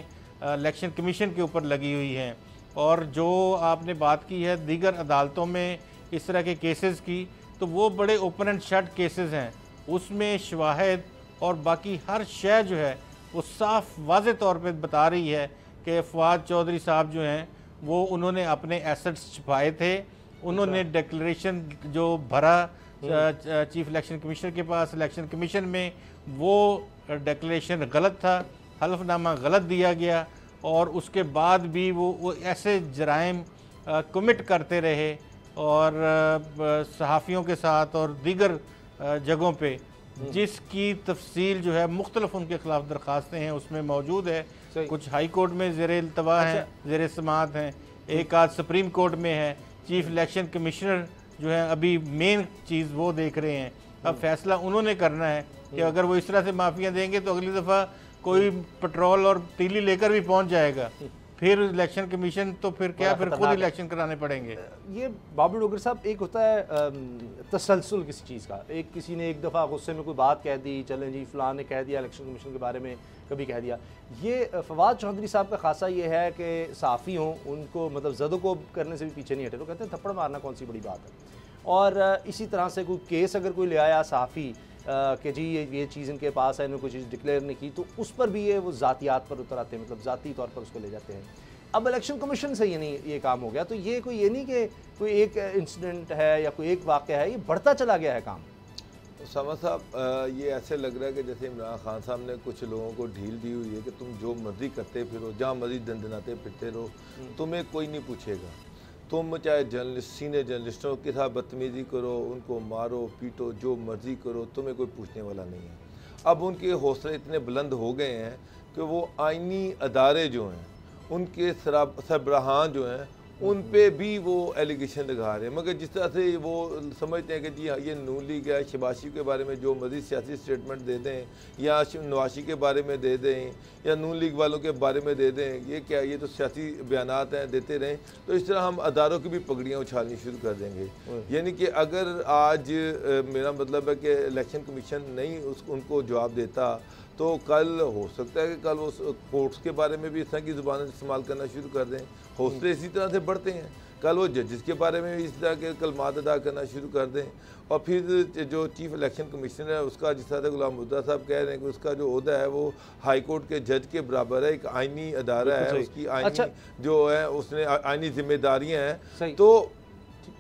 इलेक्शन कमीशन के ऊपर लगी हुई हैं और जो आपने बात की है दीगर अदालतों में इस तरह के केसेस की, तो वो बड़े ओपन एंड शट केसेस हैं, उसमें शवाहिद और बाकी हर शय जो है वो साफ वाज़े तौर पे बता रही है कि फवाद चौधरी साहब जो हैं वो उन्होंने अपने एसेट्स छुपाए थे, उन्होंने डिक्लेरेशन जो भरा चीफ इलेक्शन कमिश्नर के पास इलेक्शन कमीशन में, वो डिक्लेरेशन गलत था, हल्फनामा गलत दिया गया और उसके बाद भी वो ऐसे जराइम कमिट करते रहे और सहाफ़ियों के साथ और दीगर जगहों पे जिसकी तफसील जो है मुख्तलिफ उनके ख़िलाफ़ दरख्वास्तें हैं उसमें मौजूद है। कुछ हाई कोर्ट में ज़ेर इल्तवा हैं, ज़ेर समाअत हैं, एक आध सुप्रीम कोर्ट में है। चीफ इलेक्शन कमिश्नर जो है अभी मेन चीज़ वो देख रहे हैं। अब फैसला उन्होंने करना है कि अगर वो इस तरह से माफ़ियाँ देंगे तो अगली दफ़ा कोई पेट्रोल और तीली लेकर भी पहुँच जाएगा, फिर इलेक्शन कमीशन तो फिर क्या, फिर खुद इलेक्शन कराने पड़ेंगे। ये बाबर डोगर साहब, एक होता है तसलसल किसी चीज़ का, एक किसी ने एक दफ़ा गुस्से में कोई बात कह दी, चलें जी फ़लाँ ने कह दिया इलेक्शन कमीशन के बारे में, कभी कह दिया। ये फवाद चौधरी साहब का खासा ये है कि सहाफ़ी हों उनको मतलब ज़दोकोब करने से भी पीछे नहीं हटे। तो कहते हैं थप्पड़ मारना कौन सी बड़ी बात है। और इसी तरह से कोई केस अगर कोई ले आया सहाफ़ी कि जी ये चीज़ इनके पास है, इन्होंने कोई चीज़ डिक्लेयर नहीं की, तो उस पर भी ये वो ज़ातियात पर उतर आते हैं, मतलब ज़ाती तौर पर उसको ले जाते हैं। अब इलेक्शन कमीशन से ये काम हो गया, तो ये कोई ये नहीं कि कोई एक इंसिडेंट है या कोई एक वाक़या है, ये बढ़ता चला गया है काम। समझ साहब, ये ऐसे लग रहा है कि जैसे इमरान खान साहब ने कुछ लोगों को ढील दी हुई है कि तुम जो मर्जी करते फिरो, जहाँ मर्जी दंदनाते फिरते रहो, तुम्हें कोई नहीं पूछेगा। तुम चाहे जर्नलिस्ट, सीनियर जर्नलिस्टों के साथ बदतमीज़ी करो, उनको मारो पीटो, जो मर्जी करो, तुम्हें कोई पूछने वाला नहीं है। अब उनके हौसले इतने बुलंद हो गए हैं कि वो आइनी अदारे जो हैं, उनके सरबराहान जो हैं, उन पे भी वो एलिगेशन लगा रहे हैं। मगर जिस तरह से वो समझते हैं कि जी हाँ ये नून लीग है, शबाशी के बारे में जो मज़ीद सियासी स्टेटमेंट दे दें या नवाशी के बारे में दे दें या नून लीग वालों के बारे में दे दें, ये क्या, ये तो सियासी बयानात हैं, देते रहें, तो इस तरह हम अदारों की भी पगड़ियाँ उछालनी शुरू कर देंगे। यानी कि अगर आज मेरा मतलब है कि इलेक्शन कमीशन नहीं उनको जवाब देता तो कल हो सकता है कि कल वो कोर्ट्स के बारे में भी इस तरह की ज़ुबान इस्तेमाल करना शुरू कर दें। हौसले इसी तरह से बढ़ते हैं, कल वो जजेस के बारे में भी इस तरह के कलमात अदा करना शुरू कर दें। और फिर जो चीफ इलेक्शन कमिश्नर है उसका, जिस तरह से गुलाम मुद्दा साहब कह रहे हैं कि उसका जो ओहदा है वो हाई कोर्ट के जज के बराबर है, एक आइनी अदारा है, उसकी आइनी जो है उसने आइनी जिम्मेदारियाँ हैं। तो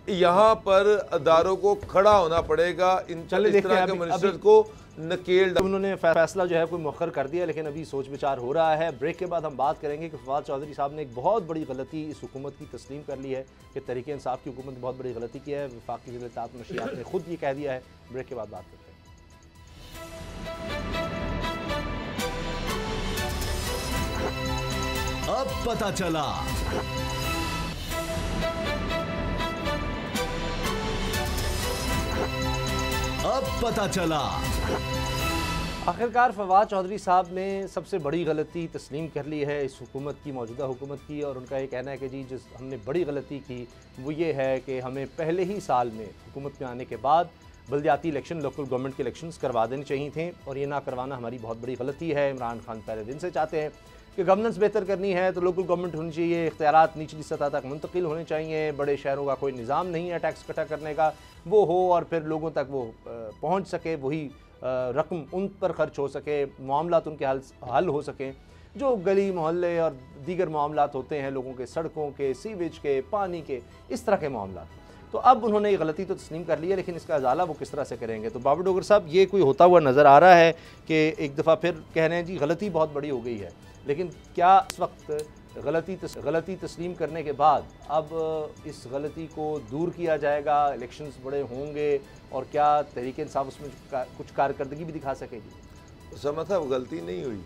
यहाँ पर अदारों को खड़ा होना पड़ेगा, इन इस तरह के मिनिस्टर को नकेल। उन्होंने फैसला जो है कोई मुखर कर दिया, लेकिन अभी सोच विचार हो रहा है। ब्रेक के बाद हम बात करेंगे कि फवाद चौधरी साहब ने एक बहुत बड़ी गलती इस हुकूमत की तस्लीम कर ली है कि तहरीक इंसाफ की हुकूमत ने बहुत बड़ी गलती की है। वफाकी ज़िला नशियात ने खुद ये कह दिया है। ब्रेक के बाद बात करते हैं। अब पता चला। अब पता चला। आखिरकार फवाद चौधरी साहब ने सबसे बड़ी गलती तस्लीम कर ली है इस हुकूमत की, मौजूदा हुकूमत की। और उनका ये कहना है कि जी जिस हमने बड़ी गलती की वो ये है कि हमें पहले ही साल में हुकूमत में आने के बाद बल्दियाती इलेक्शन, लोकल गवर्नमेंट के इलेक्शंस करवा देने चाहिए थे, और ये ना करवाना हमारी बहुत बड़ी गलती है। इमरान खान पहले दिन से चाहते हैं कि गवर्नेंस बेहतर करनी है तो लोकल गवर्नमेंट होनी चाहिए, इख्तियारात निचली सतह तक मुंतकिल होने चाहिए, बड़े शहरों का कोई निज़ाम नहीं है टैक्स इकट्ठा करने का, वो हो और फिर लोगों तक वो पहुँच सके, वही रकम उन पर ख़र्च हो सके, मामलात उनके हल हो सकें। जो गली मोहल्ले और दीगर मामलात होते हैं लोगों के, सड़कों के, सीवेज के, पानी के, इस तरह के मामलात। तो अब उन्होंने ये गलती तो तस्लीम कर ली है, लेकिन इसका अजाला वो किस तरह से करेंगे। तो बाबर डोगर साहब, ये कोई होता हुआ नज़र आ रहा है कि एक दफ़ा फिर कह रहे हैं जी गलती बहुत बड़ी हो गई है, लेकिन क्या इस वक्त गलती तस्लीम करने के बाद अब इस गलती को दूर किया जाएगा, इलेक्शंस बड़े होंगे, और क्या तहरीक इंसाफ उसमें कुछ कारकर्दगी भी दिखा सकेगी? समझ साहब, गलती नहीं हुई,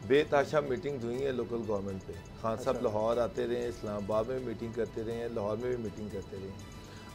बेताशा मीटिंग हुई है लोकल गवर्नमेंट पे। खान साहब लाहौर आते रहे, इस्लामाबाद में मीटिंग करते रहे, लाहौर में भी मीटिंग करते रहे।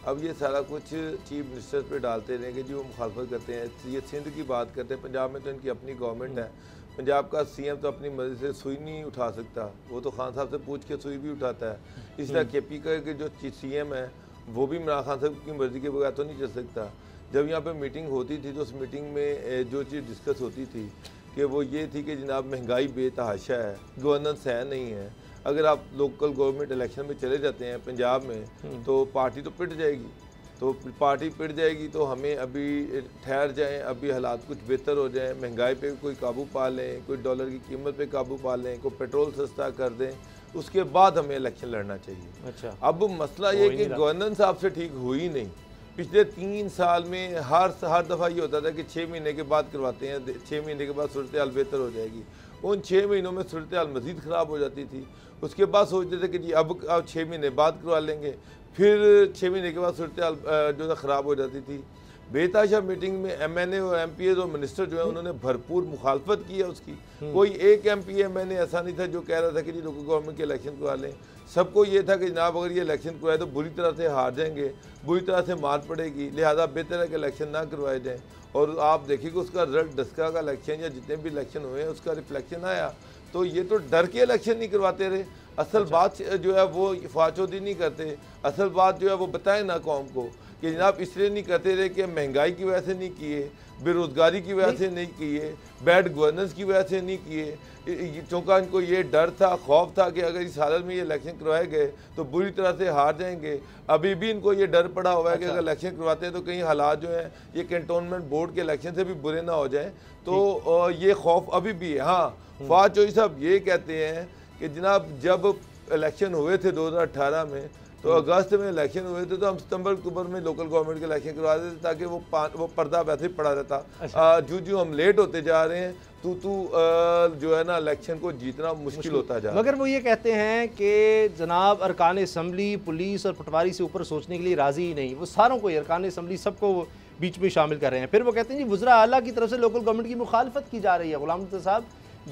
अब ये सारा कुछ चीफ मिनिस्टर पे डालते रहे कि जी वो मुखालफत करते हैं। ये सिंध की बात करते हैं, पंजाब में तो इनकी अपनी गवर्नमेंट है, पंजाब का सीएम तो अपनी मर्जी से सुई नहीं उठा सकता, वो तो खान साहब से पूछ के सुई भी उठाता है। इस तरह केपी का के जो सीएम है वो भी इमरान खान साहब की मर्जी के बगैर तो नहीं चल सकता। जब यहाँ पे मीटिंग होती थी तो उस मीटिंग में जो चीज़ डिस्कस होती थी कि वो ये थी कि जनाब महंगाई बेतहाशा है, गवर्नेंस है नहीं है। अगर आप लोकल गवर्नमेंट इलेक्शन में चले जाते हैं पंजाब में तो पार्टी तो पिट जाएगी, तो पार्टी पिट जाएगी, तो हमें अभी ठहर जाएं, अभी हालात कुछ बेहतर हो जाएं, महंगाई पे कोई काबू पा लें, कोई डॉलर की कीमत पे काबू पा लें, कोई पेट्रोल सस्ता कर दें, उसके बाद हमें इलेक्शन लड़ना चाहिए। अच्छा, अब मसला ये कि गवर्नेंस आपसे ठीक हुई नहीं। पिछले 3 साल में हर दफ़ा ये होता था कि 6 महीने के बाद करवाते हैं, 6 महीने के बाद सूरत हाल बेहतर हो जाएगी। उन 6 महीनों में सूरत हाल मज़ीद ख़राब हो जाती थी। उसके बाद सोचते थे कि जी अब 6 महीने बाद करवा लेंगे, फिर 6 महीने के बाद सूरत हाल जो है ख़राब हो जाती थी। बेताशा मीटिंग में MNA और MPs और मिनिस्टर जो है उन्होंने भरपूर मुखालफत की है उसकी। कोई एक MP MNA ऐसा नहीं था जो कह रहा था कि जी लोकल गवर्नमेंट के इलेक्शन करवा लें। सबको ये था कि जनाब अगर ये इलेक्शन करवाए तो बुरी तरह से हार जाएंगे, बुरी तरह से मार पड़ेगी, लिहाजा बेहतर है कि इलेक्शन ना करवाए जाएँ। और आप देखिएगा उसका रिजल्ट डस्का का इलेक्शन या जितने भी इलेक्शन हुए हैं उसका रिफ्लेक्शन आया। तो ये तो डर के इलेक्शन नहीं करवाते रहे। असल बात जो है वो फाचौदी नहीं करते, असल बात जो है वो बताएं ना कौम को कि जनाब इसलिए नहीं करते रहे कि महंगाई की वजह से नहीं किए, बेरोज़गारी की वजह से नहीं किए, बैड गवर्नेंस की वजह से नहीं किए। चूँकि इनको ये डर था, खौफ था कि अगर इस हालत में ये इलेक्शन करवाए गए तो बुरी तरह से हार जाएंगे। अभी भी इनको ये डर पड़ा हुआ है कि अगर इलेक्शन करवाते हैं तो कहीं हालात जो हैं ये कैंटोनमेंट बोर्ड के इलेक्शन से भी बुरे ना हो जाएँ। तो ये खौफ अभी भी है। हाँ, फवाद चौधरी साहब ये कहते हैं कि जनाब जब इलेक्शन हुए थे 2018 में तो अगस्त में इलेक्शन हुए थे तो हम सितंबर अक्टूबर में लोकल गवर्नमेंट के इलेक्शन करवा देते ताकि वो पर्दा वैसे ही पड़ा रहता। जो हम लेट होते जा रहे हैं तो जो है ना इलेक्शन को जीतना मुश्किल होता जा रहा है। मगर वो ये कहते हैं कि जनाब अरकान असम्बली पुलिस और पटवारी से ऊपर सोचने के लिए राज़ी ही नहीं, वो सारों को अरकान असम्बली सबको बीच में शामिल कर रहे हैं। फिर वो कहते हैं जी वज़रा आला की तरफ से लोकल गवर्नमेंट की मुखालफत की जा रही है। गुलाम नबी साहब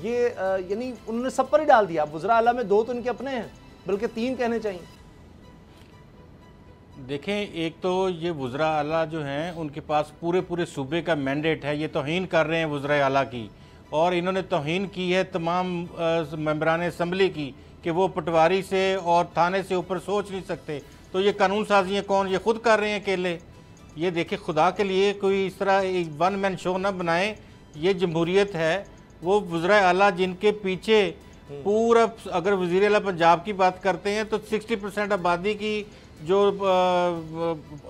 ये यानी उन्होंने सब पर ही डाल दिया। वज़रा आला में 2 तो उनके अपने हैं बल्कि 3 कहने चाहिए। देखें, एक तो ये वज़रा आला जो हैं उनके पास पूरे सूबे का मैंडेट है। ये तौहीन कर रहे हैं वज़रा आला की, और इन्होंने तौहीन की है तमाम मेंबरान असम्बली की कि वो पटवारी से और थाने से ऊपर सोच नहीं सकते। तो ये कानून साजियाँ कौन, ये खुद कर रहे हैं अकेले। ये देखें, खुदा के लिए कोई इस तरह एक वन मैन शो ना बनाए। ये जमहूरियत है। वो वज़रा आला जिनके पीछे पूरा, अगर वज़ीर आला पंजाब की बात करते हैं तो 60% आबादी की जो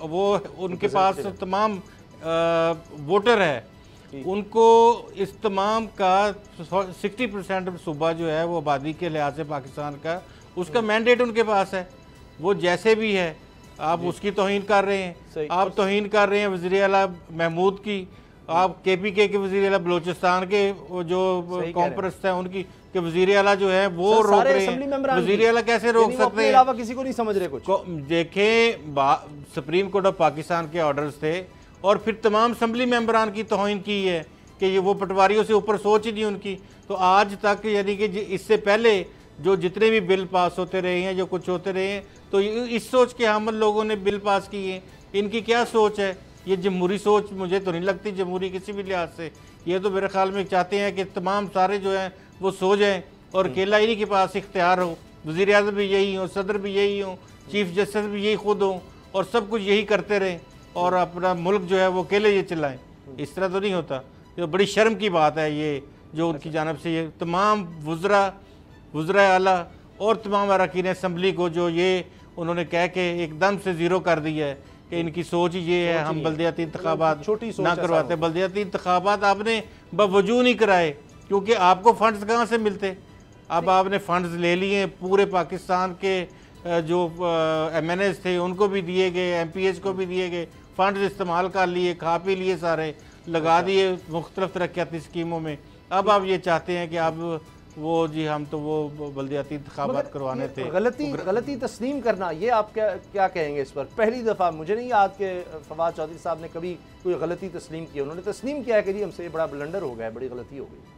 वो उनके पास तमाम वोटर है, उनको इस तमाम का 60% सूबा जो है वो आबादी के लिहाज से पाकिस्तान का, उसका मैंडेट उनके पास है। वो जैसे भी है आप उसकी तौहीन कर रहे हैं। आप तौहीन कर रहे हैं वज़ीर आला महमूद की, आप KPK के वज़ीर आला बलूचिस्तान के जो कौम परस्त है उनकी कि वज़ीर आला जो है वो रोक रहे हैं। वज़ीर आला कैसे रोक सकते हैं? अलावा किसी को नहीं समझ रहे कुछ। देखें, सुप्रीम कोर्ट ऑफ पाकिस्तान के ऑर्डर्स थे और फिर तमाम असम्बली मेंबरान की तौहीन की है कि ये वो पटवारियों से ऊपर सोच ही नहीं उनकी। तो आज तक यानी कि इससे पहले जो जितने भी बिल पास होते रहे हैं, जो कुछ होते रहे हैं, तो इस सोच के हम लोगों ने बिल पास किए। इनकी क्या सोच है? ये जमहूरी सोच मुझे तो नहीं लगती जमहूरी किसी भी लिहाज से। ये तो मेरे ख्याल में चाहते हैं कि तमाम सारे जो हैं वो सो जाएं और अकेला इन्हीं के पास इख्तियार हो। वज़ीर आज़म भी यही हो, सदर भी यही हो, चीफ जस्टिस भी यही खुद हो और सब कुछ यही करते रहें और अपना मुल्क जो है वो अकेले ये चलाएं। इस तरह तो नहीं होता। ये बड़ी शर्म की बात है ये जो उनकी जानब से ये तमाम वज़रा आला और तमाम अरकान असम्बली को जो ये उन्होंने कह के एकदम से ज़ीरो कर दिया है कि इनकी सोच ये है हम बल्दियाती इंतखाबात ना करवाते। बल्दियाती इंतखाबात आपने बावजूद नहीं कराए क्योंकि आपको फंड्स कहाँ से मिलते। अब आपने फंड्स ले लिए, पूरे पाकिस्तान के जो MNAs थे उनको भी दिए गए, MPs को भी दिए गए, फंड्स इस्तेमाल कर लिए, खा पी लिए, सारे लगा दिए मुख्तलिफ तरक्याती स्कीमों में। अब आप ये चाहते हैं कि अब वो जी हम तो वो बल्दियाती इंतखाबात करवाने थे। गलती तस्लीम करना, ये आप क्या कहेंगे इस पर? पहली दफ़ा मुझे नहीं याद कि फवाद चौधरी साहब ने कभी कोई गलती तस्लीम की। उन्होंने तस्लीम किया है कि जी हमसे ये बड़ा ब्लंडर हो गया, बड़ी गलती हो गई।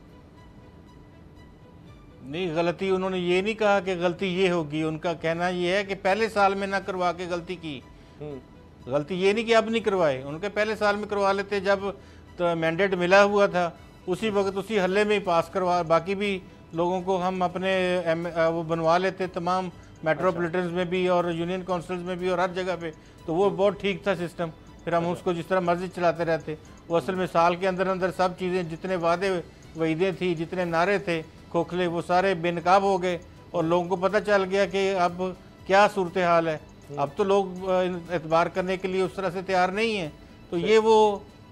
नहीं, गलती उन्होंने ये नहीं कहा कि गलती ये होगी। उनका कहना ये है कि पहले साल में ना करवा के गलती की। गलती ये नहीं कि अब नहीं करवाए, उनके पहले साल में करवा लेते जब तो मैंडेट मिला हुआ था उसी वक्त उसी हल्ले में ही पास करवा, बाकी भी लोगों को हम अपने वो बनवा लेते तमाम मेट्रोपॉलिटन्स में भी और यूनियन काउंसिल्स में भी और हर जगह पे। तो वो बहुत ठीक था सिस्टम। फिर हम उसको जिस तरह मर्जी चलाते रहते। वो असल में साल के अंदर अंदर सब चीज़ें, जितने वादे वईदें थी, जितने नारे थे खोखले, वो सारे बेनकाब हो गए और लोगों को पता चल गया कि अब क्या सूरत हाल है। अब तो लोग एतबार करने के लिए उस तरह से तैयार नहीं हैं। तो ये वो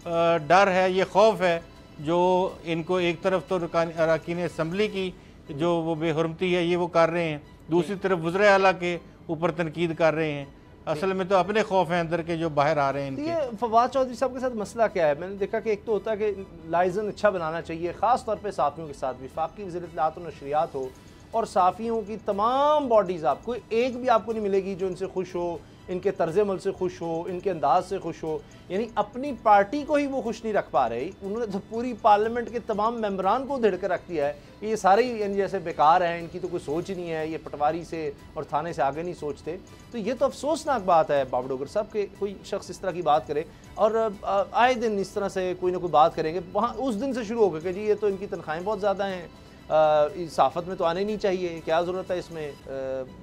डर है, ये खौफ है जो इनको एक तरफ तो अरकान असम्बली की जो वो बेहुरमती है ये वो कर रहे हैं, दूसरी तरफ वज़ीर आला के ऊपर तनकीद कर रहे हैं। असल में तो अपने खौफ हैं अंदर के जो बाहर आ रहे हैं इनके। ये फवाद चौधरी साहब के साथ मसला क्या है? मैंने देखा कि एक तो होता है कि लाइजन अच्छा बनाना चाहिए, ख़ास तौर पे साफ़ियों के साथ। वफाकी वज़ीर इत्तलाआत और नशरियात हो और साफ़ियों की तमाम बॉडीज़, आपको एक भी आपको नहीं मिलेगी जो इनसे खुश हो इनके तर्ज अमल से खुश हो, इनके अंदाज से खुश हो, यानी अपनी पार्टी को ही वो खुश नहीं रख पा रहे। उन्होंने तो पूरी पार्लियामेंट के तमाम मेंबरान को धिड़ कर रख दिया है कि ये सारे ही यानी जैसे बेकार हैं, इनकी तो कोई सोच ही नहीं है, ये पटवारी से और थाने से आगे नहीं सोचते। तो ये तो अफसोसनाक बात है बाब डोगर साहब कि कोई शख्स इस तरह की बात करे और आए दिन इस तरह से कोई ना कोई बात करेंगे। वहाँ उस दिन से शुरू हो गया कि जी ये तो इनकी तनख्वाहें बहुत ज़्यादा हैं, इस आफत में तो आने नहीं चाहिए, क्या ज़रूरत है इसमें,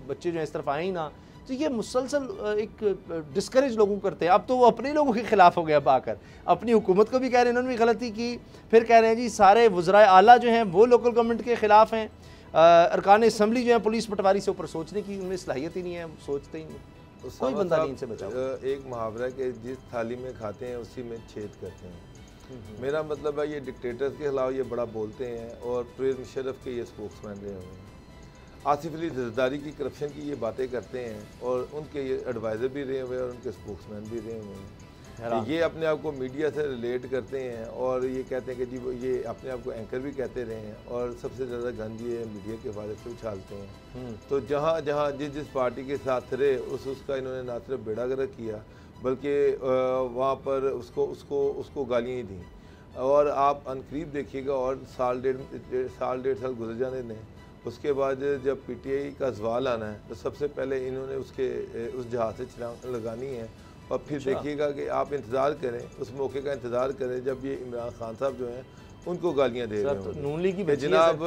बच्चे जो है इस तरफ आए ही ना। तो ये मुसलसल एक डिस्करेज लोगों को करते हैं। अब तो वो अपने लोगों के ख़िलाफ़ हो गया आकर, अपनी हुकूमत को भी कह रहे हैं इन्होंने भी गलती की, फिर कह रहे हैं जी सारे वज़राए आला जो हैं वो लोकल गवर्नमेंट के ख़िलाफ़ हैं, अरकान असम्बली जो है पुलिस पटवारी से ऊपर सोचने की उनमें सलाहियत ही नहीं है, सोचते ही नहीं, कोई बंदा नहीं इनसे बचा। एक मुहावरा के जिस थाली में खाते हैं उसी में छेद करते हैं। मेरा मतलब है ये डिक्टेटर्स के खिलाफ ये बड़ा बोलते हैं और परवेज़ मुशर्रफ के ये स्पोक्समैन रहे हुए हैं। आसिफ अली जरदारी की करप्शन की ये बातें करते हैं और उनके ये एडवाइज़र भी रहे हुए हैं और उनके स्पोक्समैन भी रहे हुए हैं। ये अपने आप को मीडिया से रिलेट करते हैं और ये कहते हैं कि जी ये अपने आप को एंकर भी कहते रहे हैं और सबसे ज़्यादा गंद ये मीडिया के हवाले से उछालते हैं। तो जहाँ जहाँ जिस पार्टी के साथ रहे उसका इन्होंने ना सिर्फ बेड़ा गर्क किया बल्कि वहाँ पर उसको गालियाँ ही दी। और आप अनकरीब देखिएगा और साल डेढ़ साल गुजर जाने दें, उसके बाद जब पीटीआई का सवाल आना है तो सबसे पहले इन्होंने उस जहाज़ से छलांग लगानी है और फिर देखिएगा कि आप इंतज़ार करें, उस मौके का इंतज़ार करें जब ये इमरान खान साहब जो हैं उनको गालियां दे रहे हैं। नून लीग की जनाब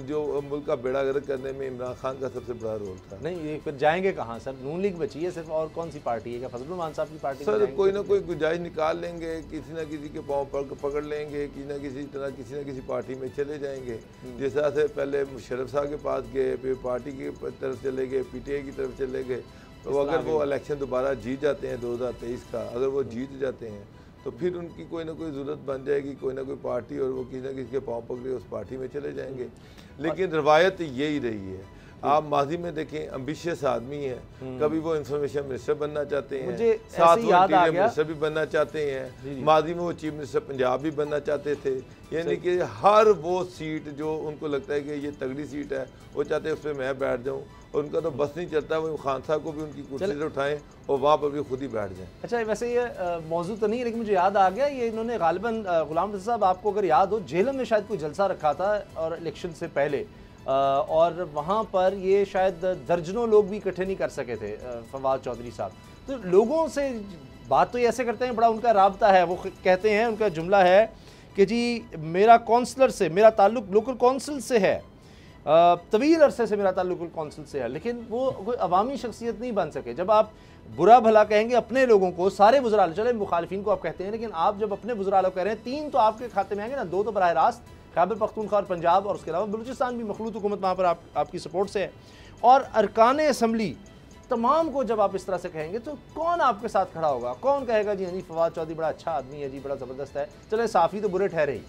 जो मुल्क का बेड़ा गर्क करने में इमरान खान का सबसे बड़ा रोल था। नहीं ये फिर जाएंगे कहाँ सर, नून लीग बची है सिर्फ, और कौन सी पार्टी है, क्या फजलुर रहमान साहब की पार्टी? सर कोई ना कोई गुंजाइश निकाल लेंगे, किसी ना किसी के पाँव पकड़ लेंगे, किसी न किसी पार्टी में चले जाएंगे। जिस तरह से पहले मुशर्रफ साहब के पास गए, फिर पार्टी की तरफ चले गए, पीटीआई की तरफ चले गए। तो अगर वो इलेक्शन दोबारा जीत जाते हैं 2023 का, अगर वो जीत जाते हैं तो फिर उनकी कोई ना कोई ज़रूरत बन जाएगी, कोई ना कोई पार्टी, और वो किसी ना किसी के पाँव पकड़े उस पार्टी में चले जाएंगे। लेकिन रवायत यही रही है। आप माजी में देखें एम्बिशियस आदमी हैं, कभी वो इंफॉर्मेशन मिनिस्टर बनना चाहते हैं, साथ वो इंटीरियर मिनिस्टर भी बनना चाहते हैं, माजी में वो चीफ मिनिस्टर पंजाब भी बनना चाहते थे। यानी कि हर वो सीट जो उनको लगता है कि ये तगड़ी सीट है वो चाहते हैं उस पर मैं बैठ जाऊँ, और उनका तो बस नहीं चलता, वो खान साहब को भी उनकी कुर्सी से उठाएं और वहाँ पर भी खुद ही बैठ जाएं। अच्छा वैसे ये मौजू तो नहीं है लेकिन मुझे याद आ गया, ये इन्होंने गालिबन गुलाम रज़ा साहब, आपको अगर याद हो, झेलम में शायद कोई जलसा रखा था और इलेक्शन से पहले, और वहाँ पर ये शायद दर्जनों लोग भी इकट्ठे नहीं कर सके थे, फवाद चौधरी साहब। तो लोगों से बात तो ये ऐसे करते हैं, बड़ा उनका राब्ता है, वो कहते हैं, उनका जुमला है कि जी मेरा काउंसलर से, मेरा ताल्लुक लोकल काउंसिल से है, तवील अरसे से मेरा ताल्लुक काउंसिल से है, लेकिन वो कोई अवामी शख्सियत नहीं बन सके। जब आप बुरा भला कहेंगे अपने लोगों को, सारे वज़रा, चले मुखालिफिन को आप कहते हैं, लेकिन आप जब अपने वज़रा कह रहे हैं, 3 तो आपके खाते में आएंगे ना, 2 तो बराह रास्त खैबर पख्तूनख्वा और पंजाब, और उसके अलावा बलूचिस्तान भी मखलूत हुकूमत वहाँ पर आपकी सपोर्ट से है। और अरकान असम्बली तमाम को जब आप इस तरह से कहेंगे तो कौन आपके साथ खड़ा होगा? कौन कहेगा जी हाँ फवाद चौधरी बड़ा अच्छा आदमी है जी, बड़ा ज़बरदस्त है, चले साफ़ी तो बुरे ठहरे ही।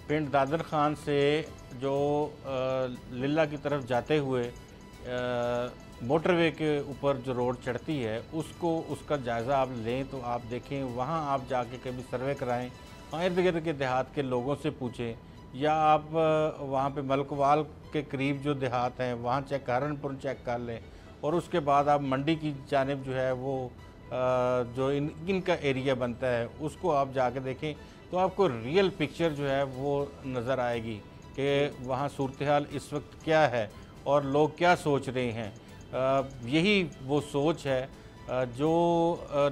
पिंड दादर खान से जो लिल्ला की तरफ जाते हुए मोटरवे के ऊपर जो रोड चढ़ती है उसका जायज़ा आप लें तो आप देखें, वहाँ आप जाके कभी सर्वे कराएं, वहाँ इर्द गिर्द के देहात के लोगों से पूछें, या आप वहाँ पे मलकवाल के करीब जो देहात हैं वहाँ चेक, सहारनपुर चेक कर लें, और उसके बाद आप मंडी की जानिब जो है वो जो इनका एरिया बनता है उसको आप जाके देखें तो आपको रियल पिक्चर जो है वो नज़र आएगी कि वहाँ सूरत हाल इस वक्त क्या है और लोग क्या सोच रहे हैं। यही वो सोच है जो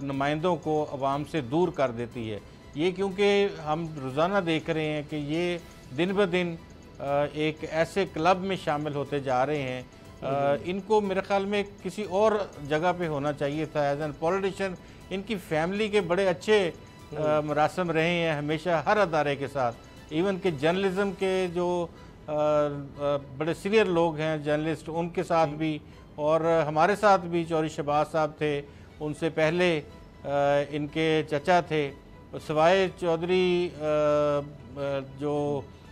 नुमाइंदों को अवाम से दूर कर देती है। ये क्योंकि हम रोज़ाना देख रहे हैं कि ये दिन ब दिन एक ऐसे क्लब में शामिल होते जा रहे हैं। इनको मेरे ख़्याल में किसी और जगह पे होना चाहिए था एज एन पॉलिटिशियन। इनकी फैमिली के बड़े अच्छे मरासम रहे हैं हमेशा हर अदारे के साथ, इवन कि जर्नलिज़म के जो बड़े सीनियर लोग हैं जर्नलिस्ट, उनके साथ भी, और हमारे साथ भी चौधरी शहबाज साहब थे, उनसे पहले इनके चचा थे, सवाए चौधरी जो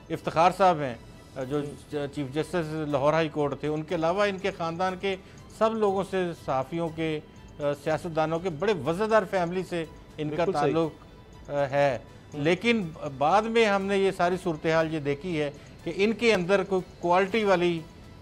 इफ्तिखार साहब हैं जो chief justice Lahore high court थे, उनके अलावा इनके ख़ानदान के सब लोगों से, सहाफ़ियों के, सियासतदानों के बड़े वज़ादार फैमिली से इनका ताल्लुक़ है। लेकिन बाद में हमने ये सारी सूरत हाल ये देखी है कि इनके अंदर कोई क्वालिटी वाली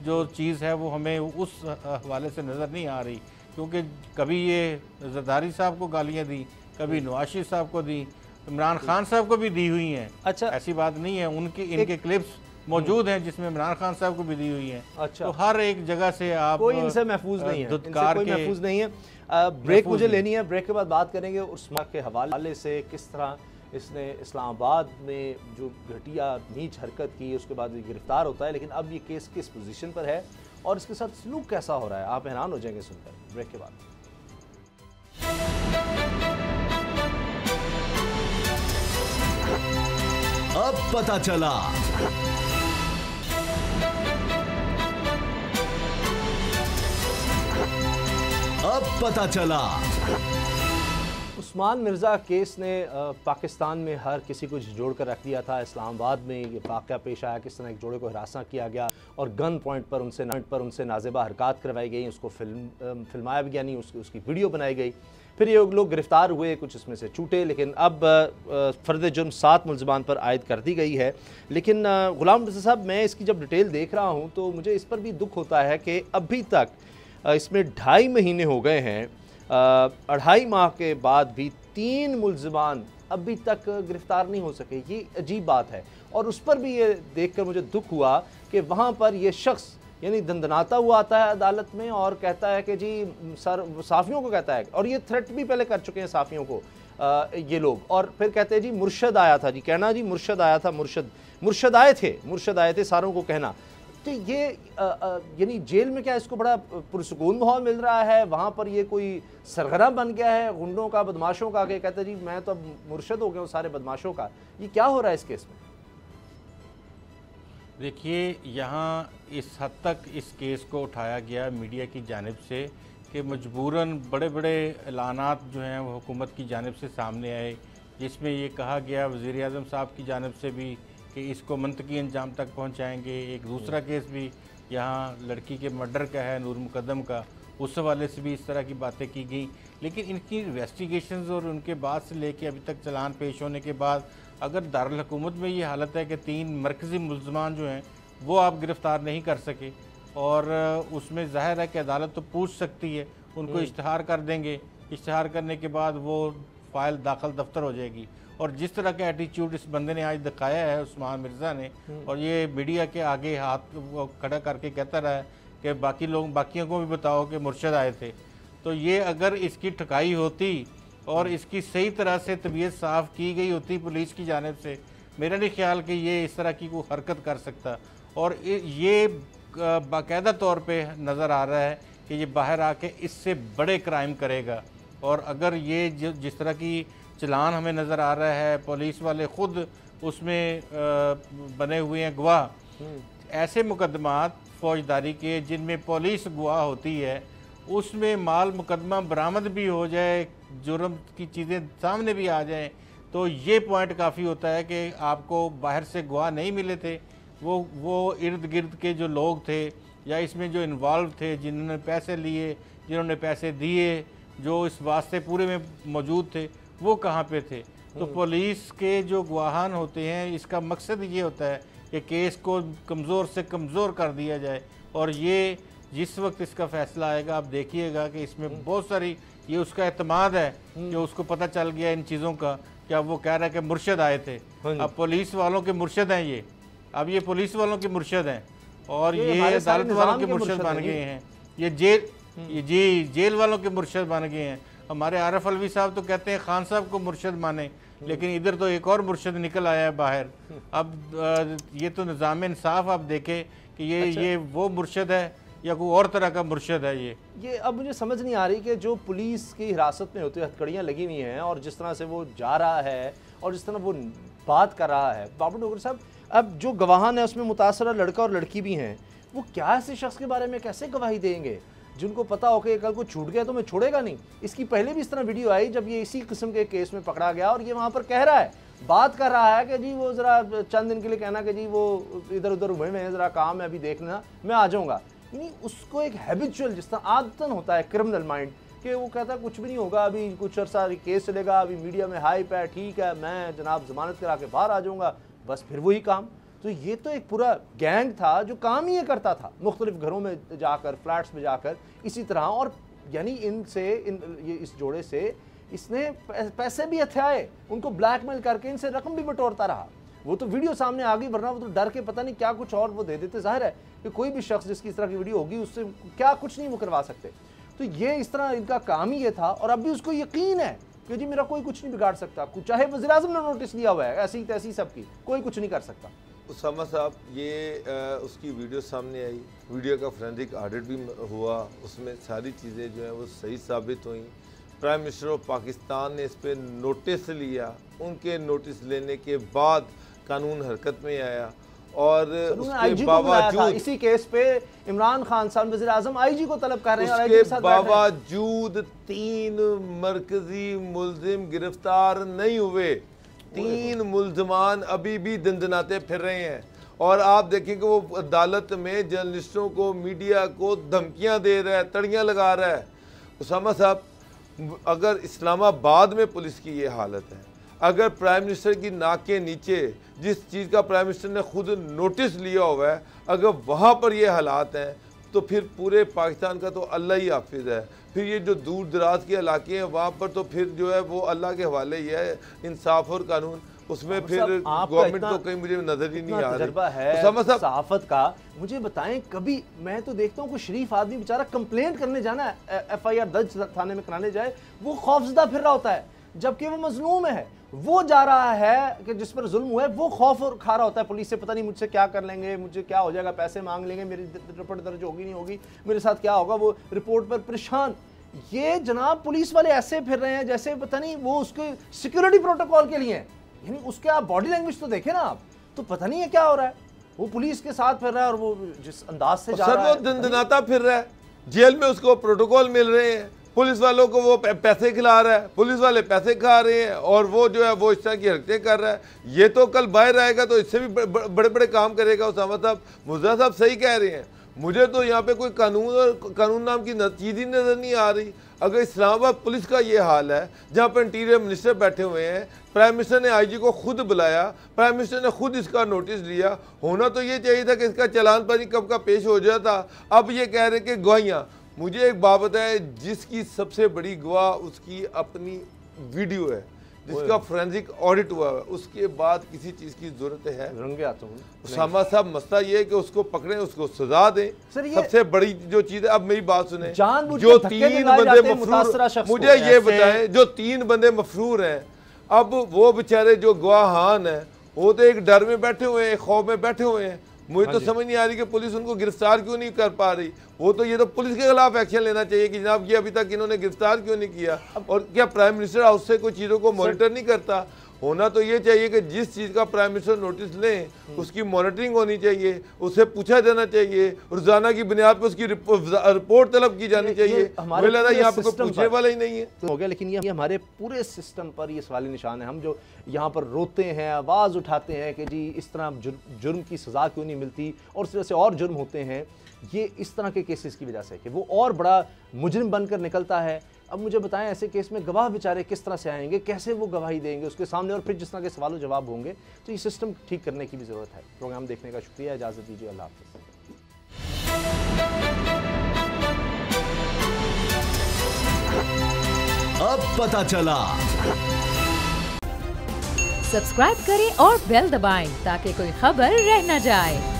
जो चीज़ है वो हमें उस हवाले से नज़र नहीं आ रही, क्योंकि कभी ये जरदारी साहब को गालियाँ दी, कभी नवाज शरीफ साहब को दी, इमरान खान साहब को भी दी हुई हैं। अच्छा, ऐसी बात नहीं है, इनके क्लिप्स मौजूद हैं जिसमें इमरान खान साहब को भी दी हुई हैं। अच्छा, तो हर एक जगह से आप कोई इनसे महफूज नहीं है, धुतकार कोई महफूज नहीं है। ब्रेक मुझे लेनी है, ब्रेक के बाद बात करेंगे उस्मा के हवाले से, किस तरह इसने इस्लामाबाद में जो घटिया नीच हरकत की उसके बाद गिरफ्तार होता है, लेकिन अब ये केस किस पोजीशन पर है और इसके साथ सलूक कैसा हो रहा है, आप हैरान हो जाएंगे सुनकर। ब्रेक के बाद अब पता चला। अब पता चला। उस्मान मिर्ज़ा केस ने पाकिस्तान में हर किसी को जोड़ कर रख दिया था। इस्लामाबाद में ये वाक़या पेश आया, किस तरह एक जोड़े को हिरासत किया गया और गन पॉइंट पर उनसे नाज़ेबा हरकत करवाई गई, उसको फिल्माया भी गया नहीं, उसकी वीडियो बनाई गई। फिर ये लोग गिरफ़्तार हुए, कुछ इसमें से छूटे, लेकिन अब फ़र्द जुर्म 7 मुल्ज़िमान पर आयद कर दी गई है। लेकिन ग़ुलाम रज़ा साहब, मैं इसकी जब डिटेल देख रहा हूँ तो मुझे इस पर भी दुख होता है कि अभी तक इसमें 2.5 महीने हो गए हैं, 2.5 माह के बाद भी 3 मुल्ज़िमान अभी तक गिरफ़्तार नहीं हो सके। ये अजीब बात है। और उस पर भी ये देखकर मुझे दुख हुआ कि वहाँ पर ये शख्स यानी दंदनाता हुआ आता है अदालत में और कहता है कि जी सर, साफ़ियों को कहता है, और ये थ्रेट भी पहले कर चुके हैं साफ़ियों को ये लोग, और फिर कहते हैं जी मुर्शद आया था, जी कहना जी मुर्शद आया था, मुर्शद आए थे सारों को कहना। तो ये यानी जेल में क्या इसको बड़ा पुरसुकून माहौल मिल रहा है, वहाँ पर ये कोई सरगना बन गया है गुंडों का, बदमाशों का, के कहते जी मैं तो अब मुर्शद हो गया हूँ सारे बदमाशों का। ये क्या हो रहा है इस केस में? देखिए, यहाँ इस हद तक इस केस को उठाया गया मीडिया की जानिब से कि मजबूरन बड़े बड़े ऐलानात जो हैं वो हुकूमत की जानिब से सामने आए, जिसमें ये कहा गया वज़ीर आज़म साहब की जानिब से भी कि इसको मंतकी अंजाम तक पहुँचाएँगे। एक दूसरा केस भी यहाँ लड़की के मर्डर का है, नूर मुकद्दम का, उस हवाले से भी इस तरह की बातें की गई। लेकिन इनकी इन्वेस्टिगेशंस और उनके बाद से लेके अभी तक चालान पेश होने के बाद अगर दारुल हुकूमत में ये हालत है कि 3 मरकज़ी मुल्ज़मान जो हैं वो आप गिरफ़्तार नहीं कर सके, और उसमें ज़ाहिर है कि अदालत तो पूछ सकती है, उनको इश्तहार कर देंगे, इश्तहार करने के बाद वो फ़ाइल दाखिल दफ्तर हो जाएगी। और जिस तरह का एटीट्यूड इस बंदे ने आज दिखाया है, उस्मान मिर्ज़ा ने, और ये मीडिया के आगे हाथ वो खड़ा करके कहता रहा है कि बाकियों को भी बताओ कि मुर्शद आए थे, तो ये अगर इसकी ठकाई होती और इसकी सही तरह से तबीयत साफ़ की गई होती पुलिस की जानिब से, मेरा नहीं ख्याल कि ये इस तरह की कोई हरकत कर सकता। और ये बाकायदा तौर पे नज़र आ रहा है कि ये बाहर आके इससे बड़े क्राइम करेगा। और अगर ये जिस तरह की चलान हमें नज़र आ रहा है, पुलिस वाले ख़ुद उसमें बने हुए हैं गवाह, ऐसे मुकदमात फौजदारी के जिनमें पुलिस गवाह होती है, उसमें माल मुकदमा बरामद भी हो जाए, जुर्म की चीज़ें सामने भी आ जाएं, तो ये पॉइंट काफ़ी होता है कि आपको बाहर से गवाह नहीं मिले थे, वो इर्द गिर्द के जो लोग थे या इसमें जो इन्वॉल्व थे, जिन्होंने पैसे लिए, जिन्होंने पैसे दिए, जो इस वास्ते पूरे में मौजूद थे, वो कहाँ पे थे। तो पुलिस के जो गवाहान होते हैं, इसका मकसद ये होता है कि केस को कमज़ोर से कमज़ोर कर दिया जाए। और ये जिस वक्त इसका फ़ैसला आएगा, आप देखिएगा कि इसमें बहुत सारी, ये उसका एतमाद है कि उसको पता चल गया इन चीज़ों का, कि अब वो कह रहा है कि मुर्शद आए थे, अब पुलिस वालों के मुर्शद हैं ये, अब ये पुलिस वालों के मुर्शद हैं और ये अदालत वालों के मुर्शद बन गए हैं, ये जेल वालों के मुर्शद बन गए हैं। हमारे आरिफ अलवी साहब तो कहते हैं खान साहब को मुर्शद माने, लेकिन इधर तो एक और मुर्शद निकल आया है बाहर। अब ये तो निज़ाम इंसाफ आप देखें कि ये वो मुर्शद है या कोई और तरह का मुर्शद है। ये अब मुझे समझ नहीं आ रही कि जो पुलिस की हिरासत में होती है, हथकड़ियाँ लगी हुई हैं, और जिस तरह से वो जा रहा है और जिस तरह वो बात कर रहा है, बाबू डोगर साहब, अब जो गवाहान है उसमें मुतासरा लड़का और लड़की भी हैं, वो क्या ऐसे शख्स के बारे में कैसे गवाही देंगे जिनको पता हो कि कल को छूट गया तो मैं छोड़ेगा नहीं। इसकी पहले भी इस तरह वीडियो आई जब ये इसी किस्म के केस में पकड़ा गया, और ये वहाँ पर कह रहा है, बात कर रहा है कि जी वो ज़रा चंद दिन के लिए कहना कि जी वो इधर उधर हुए में ज़रा काम है, अभी देख लेना, मैं आ जाऊँगा। यानी उसको एक हैबिचुअल, जिस तरह आदतन होता है क्रिमिनल माइंड, कि वो कहता है कुछ भी नहीं होगा, अभी कुछ अर्सा केस चलेगा, अभी मीडिया में हाइप है, ठीक है, मैं जनाब ज़मानत करा के बाहर आ जाऊँगा, बस फिर वही काम। तो ये तो एक पूरा गैंग था जो काम ही ये करता था, मुख्तलिफ घरों में जाकर, फ्लैट्स में जाकर इसी तरह। और यानी इस जोड़े से इसने पैसे भी हथियाए, उनको ब्लैकमेल करके इनसे रकम भी बटोरता रहा। वो तो वीडियो सामने आ गई, वरना वो तो डर के पता नहीं क्या कुछ और वो दे देते। जाहिर है कि कोई भी शख्स जिसकी इस तरह की वीडियो होगी उससे क्या कुछ नहीं वो करवा सकते। तो ये इस तरह इनका काम ही ये था, और अब भी उसको यकीन है कि जी मेरा कोई कुछ नहीं बिगाड़ सकता, चाहे वज़ीर-ए-आज़म ने नोटिस लिया हुआ है ऐसी तैसी सबकी, कोई कुछ नहीं कर सकता। उसामा साहब, ये उसकी वीडियो सामने आई, वीडियो का फोरेंसिक ऑडिट भी हुआ, उसमें सारी चीज़ें जो हैं वो सही साबित हुई। प्राइम मिनिस्टर ऑफ पाकिस्तान ने इस पर नोटिस लिया, उनके नोटिस लेने के बाद कानून हरकत में आया, और उसके बावजूद इसी केस पे इमरान खान साहब वज़ीर-ए-आज़म आईजी को तलब कर रहे हैं, उसके बावजूद 3 मरकजी मुल्जिम गिरफ्तार नहीं हुए। 3 मुल्जमान अभी भी दंदनाते फिर रहे हैं। और आप देखें कि वो अदालत में जर्नलिस्टों को, मीडिया को धमकियां दे रहा है, तड़ियां लगा रहा है। उसामा साहब, अगर इस्लामाबाद में पुलिस की ये हालत है, अगर प्राइम मिनिस्टर की नाक के नीचे जिस चीज़ का प्राइम मिनिस्टर ने खुद नोटिस लिया हुआ है, अगर वहाँ पर ये हालात हैं, तो फिर पूरे पाकिस्तान का तो अल्लाह ही हाफिज़ है। फिर ये जो दूर दराज के इलाके हैं वहाँ पर तो फिर जो है वो अल्लाह के हवाले ही है, इंसाफ और कानून। उसमें फिर गवर्नमेंट तो कहीं मुझे नजर ही नहीं आ रही। तजुर्बा है सहाफत का, मुझे बताएं, कभी मैं तो देखता हूँ कोई शरीफ आदमी बेचारा कंप्लेंट करने जाना है, FIR दर्ज थाने में कराने जाए, वो खौफजदा फिर रहा होता है, जबकि वो मजलूम है। वो जा रहा है कि जिस पर जुल्म हुआ है, वो खौफ और खा रहा होता है पुलिस से, पता नहीं मुझसे क्या कर लेंगे, मुझे क्या हो जाएगा, पैसे मांग लेंगे, मेरी रिपोर्ट दर्ज होगी नहीं होगी, मेरे साथ क्या होगा, वो रिपोर्ट पर परेशान। ये जनाब पुलिस वाले ऐसे फिर रहे हैं जैसे पता नहीं वो उसके सिक्योरिटी प्रोटोकॉल के लिए हैं। यानी उसके आप बॉडी लैंग्वेज तो देखें ना आप, तो पता नहीं है क्या हो रहा है। वो पुलिस के साथ फिर रहा है और वो जिस अंदाज से जा रहा है, वो दंदनाता फिर रहा है। जेल में उसको प्रोटोकॉल मिल रहे हैं, पुलिस वालों को वो पैसे खिला रहा है, पुलिस वाले पैसे खा रहे हैं, और वो जो है वो इस तरह की हरकतें कर रहा है। ये तो कल बाहर आएगा तो इससे भी बड़े बड़े काम करेगा। उसामा साहब, मुज़्ज़ा साहब सही कह रहे हैं। मुझे तो यहाँ पे कोई कानून और कानून नाम की चीज़ ही नज़र नहीं आ रही। अगर इस्लामाबाद पुलिस का ये हाल है, जहाँ पर इंटीरियर मिनिस्टर बैठे हुए हैं, प्राइम मिनिस्टर ने IG को खुद बुलाया, प्राइम मिनिस्टर ने खुद इसका नोटिस लिया, होना तो ये चाहिए था कि इसका चालान पानी कब का पेश हो जाता। अब ये कह रहे कि गवाहियाँ, मुझे एक बात बताए, जिसकी सबसे बड़ी गवाह उसकी अपनी वीडियो है, जिसका फोरेंसिक ऑडिट हुआ है, उसके बाद किसी चीज की जरूरत है? उसामा साहब, मसला ये है कि उसको पकड़ें, उसको सजा दें। सबसे बड़ी जो चीज है, अब मेरी बात सुने, जो 3 बंदे मफरूर, मुझे ये बताएं, जो 3 बंदे मफरूर हैं, अब वो बेचारे जो गवाहान हैं, वो तो एक डर में बैठे हुए हैं, एक खौफ में बैठे हुए हैं। मुझे तो समझ नहीं आ रही कि पुलिस उनको गिरफ्तार क्यों नहीं कर पा रही। वो तो ये तो पुलिस के खिलाफ एक्शन लेना चाहिए कि जनाब ये अभी तक इन्होंने गिरफ्तार क्यों नहीं किया। और क्या प्राइम मिनिस्टर हाउस से कोई चीज़ों को मॉनिटर नहीं करता? होना तो ये चाहिए कि जिस चीज़ का प्राइम मिनिस्टर नोटिस लें उसकी मॉनिटरिंग होनी चाहिए, उससे पूछा जाना चाहिए, रोजाना की बुनियाद पर उसकी रिपोर्ट तलब की जानी चाहिए। मुझे लगा यहाँ पे कोई पूछने वाला ही नहीं है। हो गया, लेकिन ये हमारे पूरे सिस्टम पर ये सवाली निशान है। हम जो यहाँ पर रोते हैं, आवाज़ उठाते हैं कि जी इस तरह जुर्म की सज़ा क्यों नहीं मिलती और इस तरह से और जुर्म होते हैं, ये इस तरह के केसेस की वजह से कि वो और बड़ा मुजरिम बनकर निकलता है। अब मुझे बताएं, ऐसे केस में गवाह बेचारे किस तरह से आएंगे, कैसे वो गवाही देंगे उसके सामने, और फिर जिस तरह के सवाल जवाब होंगे। तो ये सिस्टम ठीक करने की भी ज़रूरत है। प्रोग्राम देखने का शुक्रिया, इजाज़त दीजिए, अल्लाह हाफ़िज़। अब पता चला। सब्सक्राइब करें और बेल दबाएं ताकि कोई खबर रह न जाए।